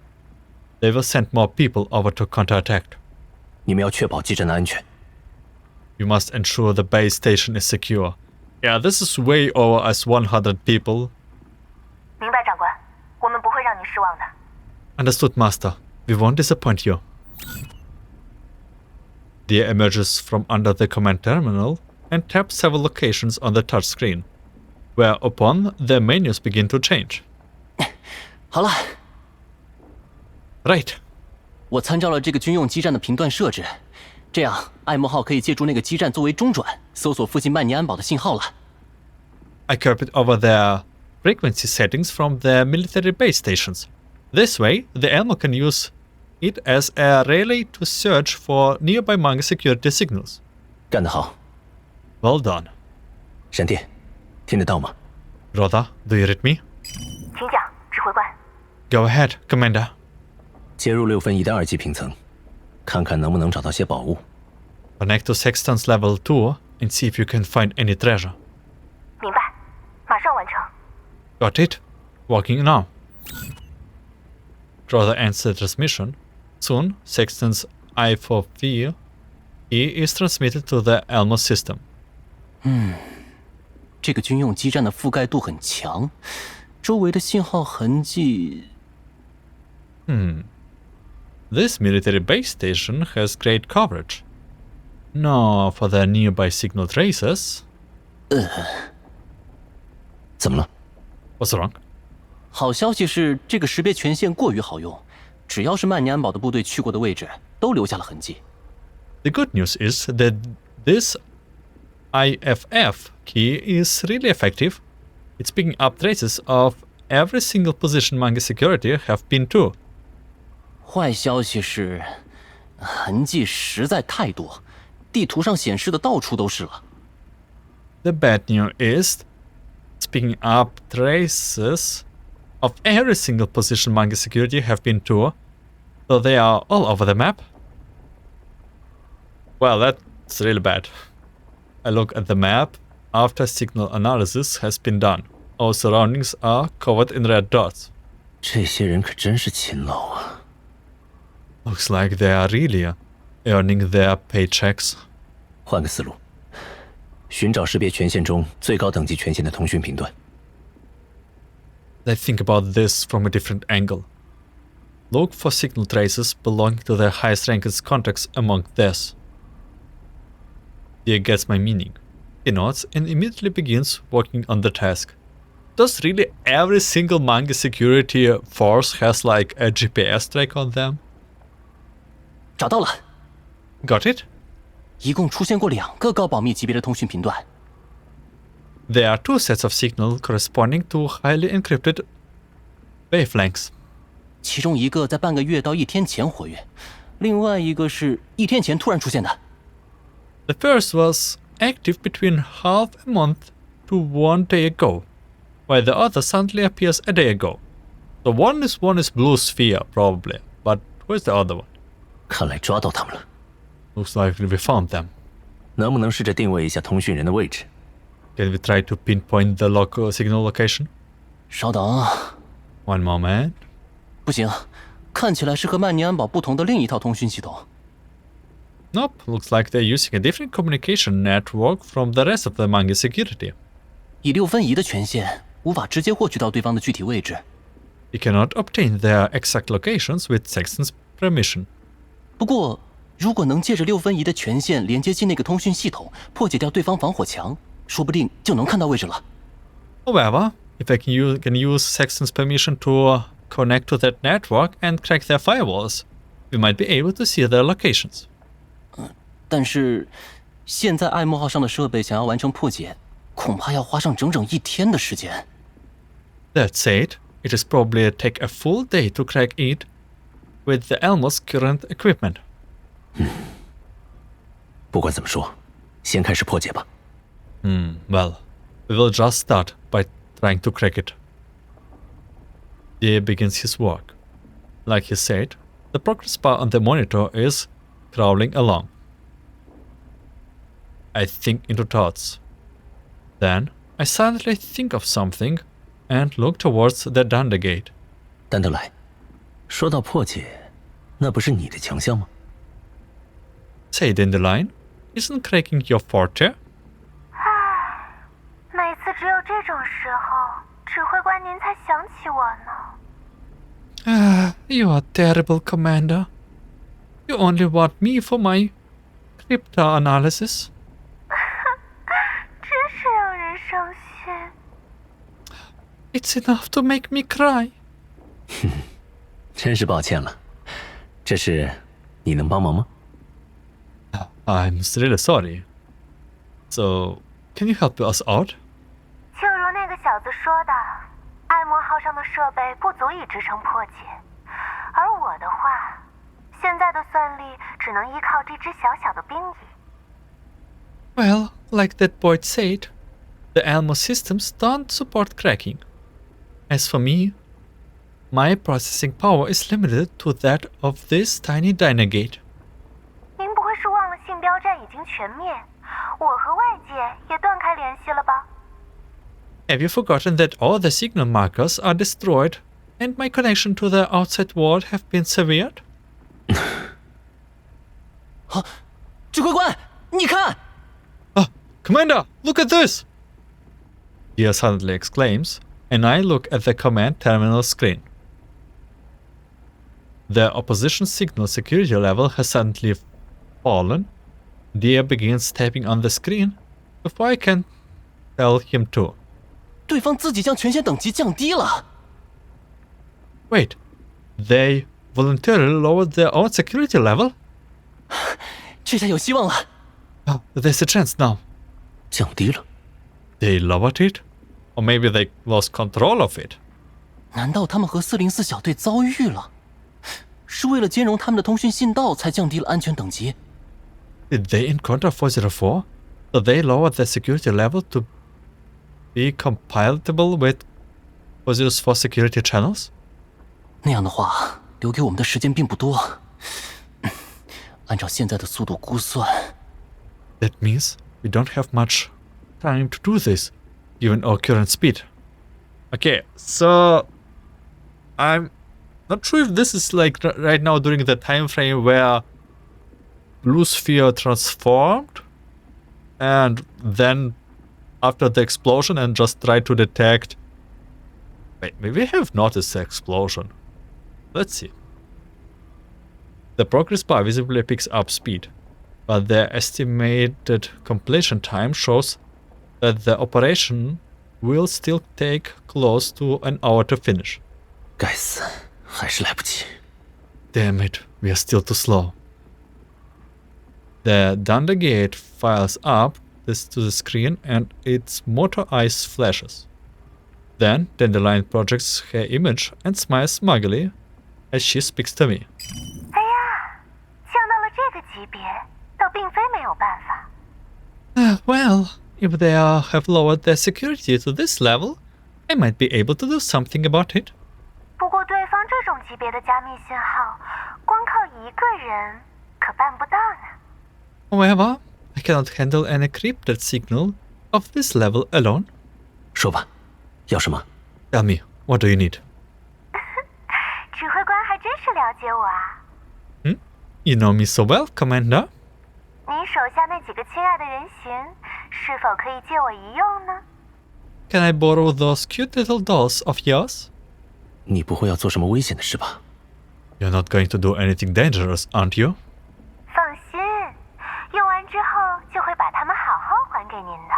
they will send more people over to counterattack. 你们要确保基站的安全。 You must ensure the base station is secure. Yeah, this is way over as 100 people. 明白，长官，我们不会让你失望的。 Understood, Master. We won't disappoint you. Dia emerges from under the command terminal and taps several locations on the touchscreen, whereupon the menus begin to change. 好了， Right. 我参照了这个军用基站的频段设置，这样艾莫号可以借助那个基站作为中转，搜索附近曼尼安堡的信号了。 I copied over their frequency settings from their military base stations. This way, the Elmo can use it as a relay to search for nearby Manga security signals. 干得好， Well done. 闪电，听得到吗？ Groza, do you read me? 请讲，指挥官。 Go ahead, Commander. 接入6分仪的2级平层，看看能不能找到些宝物。 Connect to Sexton's level 2 and see if you can find any treasure. 明白，马上完成。 Got it. Working now. Groza ends the transmission. Soon, Sexton's I4V is transmitted to the Elmo system. 这个军用基站的覆盖度很强，周围的信号痕迹。This military base station has great coverage. Now, for the nearby signal traces. 怎么了？ What's wrong? 好消息是，这个识别权限过于好用，只要是曼尼安堡的部队去过的位置，都留下了痕迹。 The good news is that this IFF key is really effective. It's picking up traces of every single position Manga Security have been to. 坏消息是，痕迹实在太多，地图上显示的到处都是了。 The bad news is it's picking up traces of every single position Manga Security have been to, so they are all over the map. Well, that's really bad. I look at the map after signal analysis has been done. All surroundings are covered in red dots. 这些人可真是勤劳啊！ Looks like they are really earning their paychecks. 换个思路，寻找识别权限中最高等级权限的通讯频段。 Let's think about this from a different angle. Look for signal traces belonging to the highest ranked contacts among theirs. Dia gets my meaning. He nods and immediately begins working on the task. Does really every single manga security force has like a GPS track on them? 找到了， Got it? 一共出现过2个高保密级别的通讯频段。 There are 2 sets of signal corresponding to highly encrypted wavelengths. 其中一个在半个月到1天前活跃，另外一个是1天前突然出现的。 The first was active between half a month to 1 day ago, while the other suddenly appears a day ago. The one is Blue Sphere, probably, but where's the other one? 看来抓到他们了。 Looks like we found them. 能不能试着定位一下通讯人的位置？ Can we try to pinpoint the signal location? 稍等， One moment. 不行，看起来是和曼尼安堡不同的另一套通讯系统。 Nope, looks like they're using a different communication network from the rest of the manga security. 以6分仪的权限，无法直接获取到对方的具体位置。 You cannot obtain their exact locations with Sexton's permission. 不过，如果能借着6分仪的权限连接进那个通讯系统，破解掉对方防火墙，说不定就能看到位置了。 However, if I can use Sexton's permission to connect to that network and crack their firewalls, we might be able to see their locations. 但是，现在爱慕号上的设备想要完成破解，恐怕要花上整整1天的时间。 That said, it is probably take a full day to crack it with the Elmo's current equipment. 不管怎么说，先开始破解吧。Well, we will just start by trying to crack it. Dia begins his work. Like he said, the progress bar on the monitor is crawling along. I think into thoughts. Then I suddenly think of something and look towards the Dunder Gate. 丹德莱，说到破解，那不是你的强项吗？ Say, Dandelion, isn't cracking your forte? 每次只有这种时候，指挥官您才想起我呢。You are terrible, Commander. You only want me for my crypto analysis. 真是让人伤心。 It's enough to make me cry. 真是抱歉了，这事你能帮忙吗？ I'm really sorry. So, can you help us out? 就如那个小子说的，爱魔号上的设备不足以支撑破解，而我的话，现在的算力只能依靠这支小小的兵蚁。 Well, like that boy said, the Elmo systems don't support cracking. As for me, my processing power is limited to that of this tiny Dyna Gate. 您不会是忘了信标站已经全灭，我和外界也断开联系了吧？ Have you forgotten that all the signal markers are destroyed and my connection to the outside world have been severed? 指挥官，你看！ Commander, look at this! Dia suddenly exclaims, and I look at the command terminal screen. The opposition signal security level has suddenly fallen. Dia begins tapping on the screen before I can tell him to. 对方自己将权限等级降低了。 Wait, they voluntarily lowered their own security level? 这下有希望了。 There's a chance now. 降低了。 They lowered it? Or maybe they lost control of it? 难道他们和404小队遭遇了？是为了兼容他们的通讯信道才降低了安全等级？ Did they encounter 404? So they lowered their security level to be compatible with 404 security channels? 那样的话，留给我们的时间并不多。按照现在的速度估算， That means we don't have much time to do this, given our current speed. Okay, so I'm not sure if this is like right now during the time frame where Blue Sphere transformed and then after the explosion and just tried to detect. Wait, maybe we have noticed the explosion. Let's see. The progress bar visibly picks up speed, but the estimated completion time shows that the operation will still take close to an hour to finish. 该死，还是来不及。 Damn it, we are still too slow. The Dunder Gate fires up this to the screen and its motor eyes flashes. Then Dandelion projects her image and smiles smugly as she speaks to me. 哎呀，降到了这个级别，倒并非没有办法。Well, if they have lowered their security to this level, I might be able to do something about it. 不过对方这种级别的加密信号，光靠一个人可办不到呢。 However, I cannot handle an encrypted signal of this level alone. 说吧，要什么？ Tell me, what do you need? 指挥官还真是了解我啊！ You know me so well, Commander. 您手下那几个亲爱的人形，是否可以借我一用呢？ Can I borrow those cute little dolls of yours? 你不会要做什么危险的事吧？ You're not going to do anything dangerous, aren't you? 放心，用完之后就会把它们好好还给您的。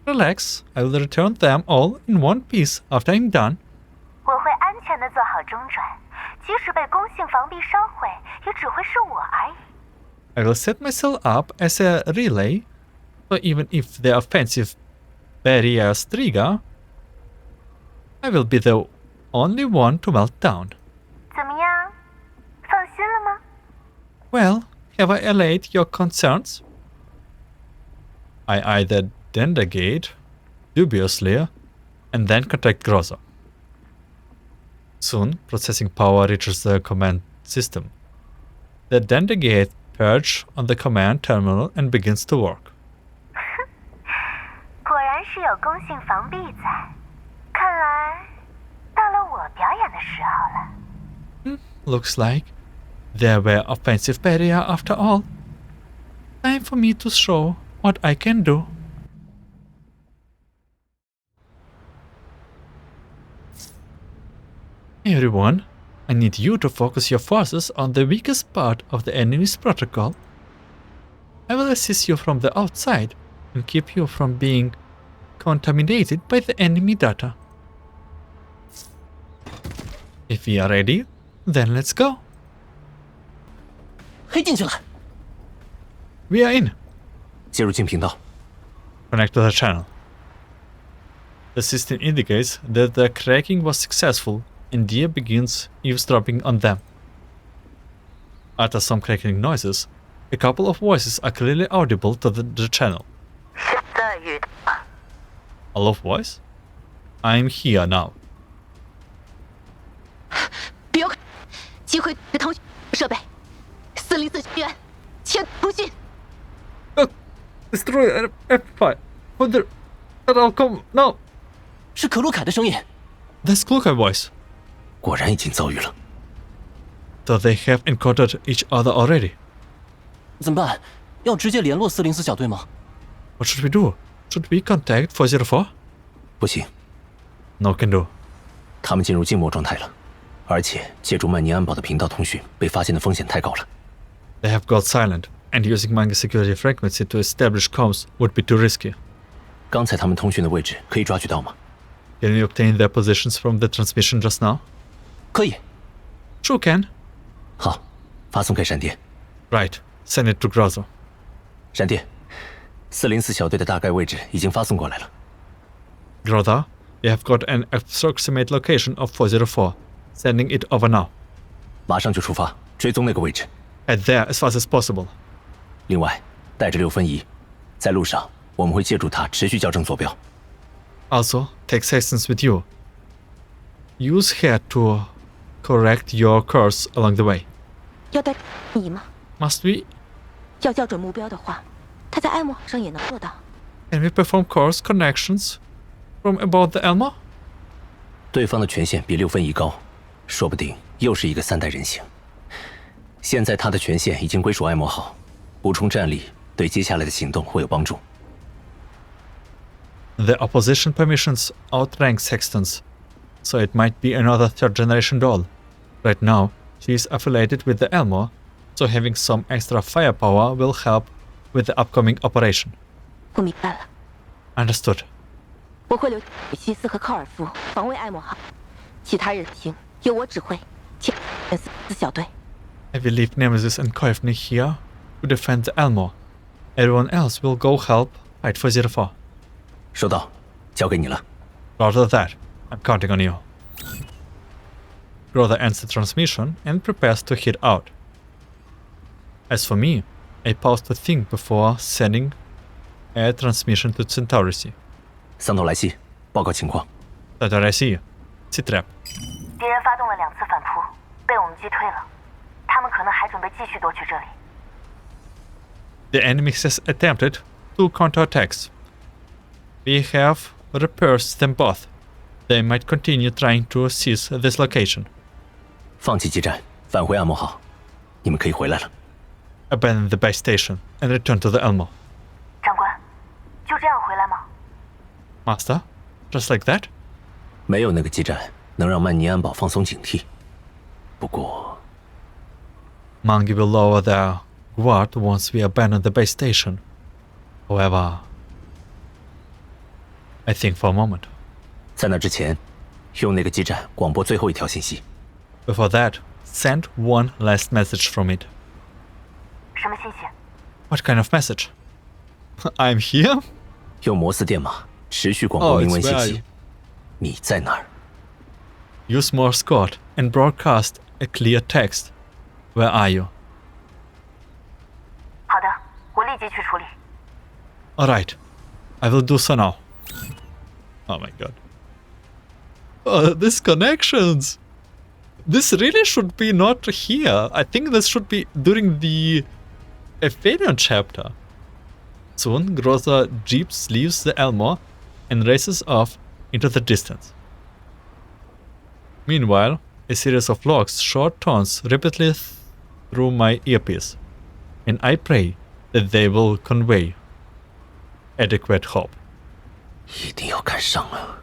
Relax, I will return them all in one piece after I'm done. 我会安全地做好中转，即使被攻性防壁烧毁，也只会是我而已。 I will set myself up as a relay, so even if the offensive barriers trigger, I will be the only one to melt down. 怎么样？放心了吗？ Well, have I allayed your concerns? I eye the Dender Gate dubiously and then contact Groza. Soon, processing power reaches the command system. The Dender Gate perches on the command terminal and begins to work. 果然是有攻性防壁在，看来到了我表演的时候了。 Looks like there were offensive barrier after all. Time for me to show what I can do. Everyone, I need you to focus your forces on the weakest part of the enemy's protocol. I will assist you from the outside and keep you from being contaminated by the enemy data. If we are ready, then let's go. 黑进去了。 We are in. 接入镜频道。 Connect to the channel. The system indicates that the cracking was successful and Dia begins eavesdropping on them. After some cracking noises, a couple of voices are clearly audible to the channel. 现在遇到。 A low voice? I'm here now. 别看，击毁通讯设备，404学员，切通讯。 Destroy F5. Whether I'll come now. 是可鲁凯的声音。 That's Klukai voice. 果然已经遭遇了。 So they have encountered each other already. 怎么办？要直接联络404小队吗？ What should we do? Should we contact 404? 不行， No can do. 他们进入静默状态了，而且借助曼尼安堡的频道通讯，被发现的风险太高了。 They have got silent, and using Manga security frequency to establish comms would be too risky. 刚才他们通讯的位置可以抓取到吗？ Can we obtain their positions from the transmission just now? 可以。 Sure can. 好，发送给闪电。 Right. Send it to Groza. 闪电，404小队的大概位置已经发送过来了。 Groza, we have got an approximate location of 404. Sending it over now. 马上就出发，追踪那个位置。 Head there as fast as possible. 另外，带着6分仪，在路上我们会借助它持续校正坐标。 Also, take Sextons with you. Use her to correct your course along the way. 要带你吗？ Must we? 要校准目标的话，他在艾莫上也能做到。 Can we perform course connections from above the Elmo? 对方的权限比6分仪高，说不定又是一个3代人形。现在他的权限已经归属艾摩号，补充战力对接下来的行动会有帮助。 The opposition permissions outrank Sextons, so it might be another third-generation doll. Right now, She is affiliated with the Elmo, so having some extra firepower will help with the upcoming operation. 我明白了， Understood. 我会留西斯和考尔夫防卫艾莫号，其他人行由我指挥。前4小队。 I will leave Nemesis and Koevny here to defend the Elmo. Everyone else will go help fight for 04. 收到，交给你了。 Roger that. I'm counting on you. Groza ends the transmission and prepares to head out. As for me, I pause to think before sending a transmission to Centauri C. 桑托莱西，报告情况。 Centauri C. C-Trap. 敌人发动了2次反扑，被我们击退了。他们可能还准备继续夺取这里。 The enemy has attempted 2 counterattacks. We have repulsed them both. They might continue trying to seize this location. 放弃激战，返回暗魔号。你们可以回来了。 Abandon the base station and return to the Elmo. 长官，就这样回来吗？ Master? Just like that? 没有那个激战能让曼尼安堡放松警惕。不过， Mangi will lower their guard once we abandon the base station. However, I think for a moment. 在那之前，用那个激战广播最后一条信息。 Before that, send one last message from it. 什么信息？ What kind of message? I'm here? 用摩斯电码持续广播 Oh, 英 it's 文信 where 息。 are you? 你在哪儿？ Use Morse code and broadcast a clear text. Where are you? 好的，我立即去处理。 Alright, I will do so now. Oh my god. Oh, these connections! This really should be not here. I think this should be during the Aphelion chapter. Soon, Groza jeeps leaves the Elmo and races off into the distance. Meanwhile, a series of logs short tones repeatedly through my earpiece, and I pray that they will convey adequate hope. 一定要赶上啊！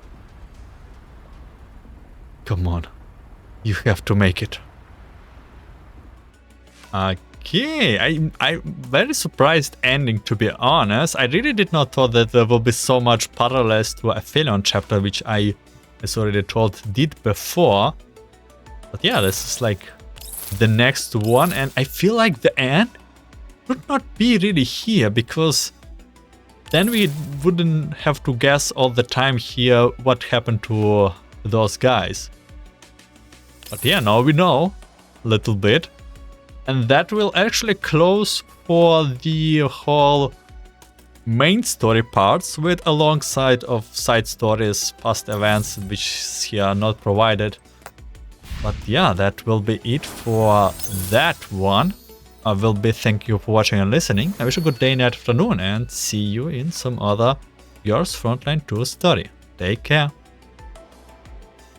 Come on, you have to make it. Okay, I'm very surprised ending, to be honest. I really did not thought that there will be so much parallels to a Aphelion chapter, which I, as already told, did before. But yeah, this is like the next one, and I feel like the end should not be really here, because then we wouldn't have to guess all the time here what happened to those guys. But yeah, now we know a little bit. And that will actually close for the whole main story parts, with alongside of side stories, past events, which here are not provided. But yeah, that will be it for that one. I will be thank you for watching and listening. I wish you a good day and afternoon, and see you in some other Yours Frontline 2 story. Take care.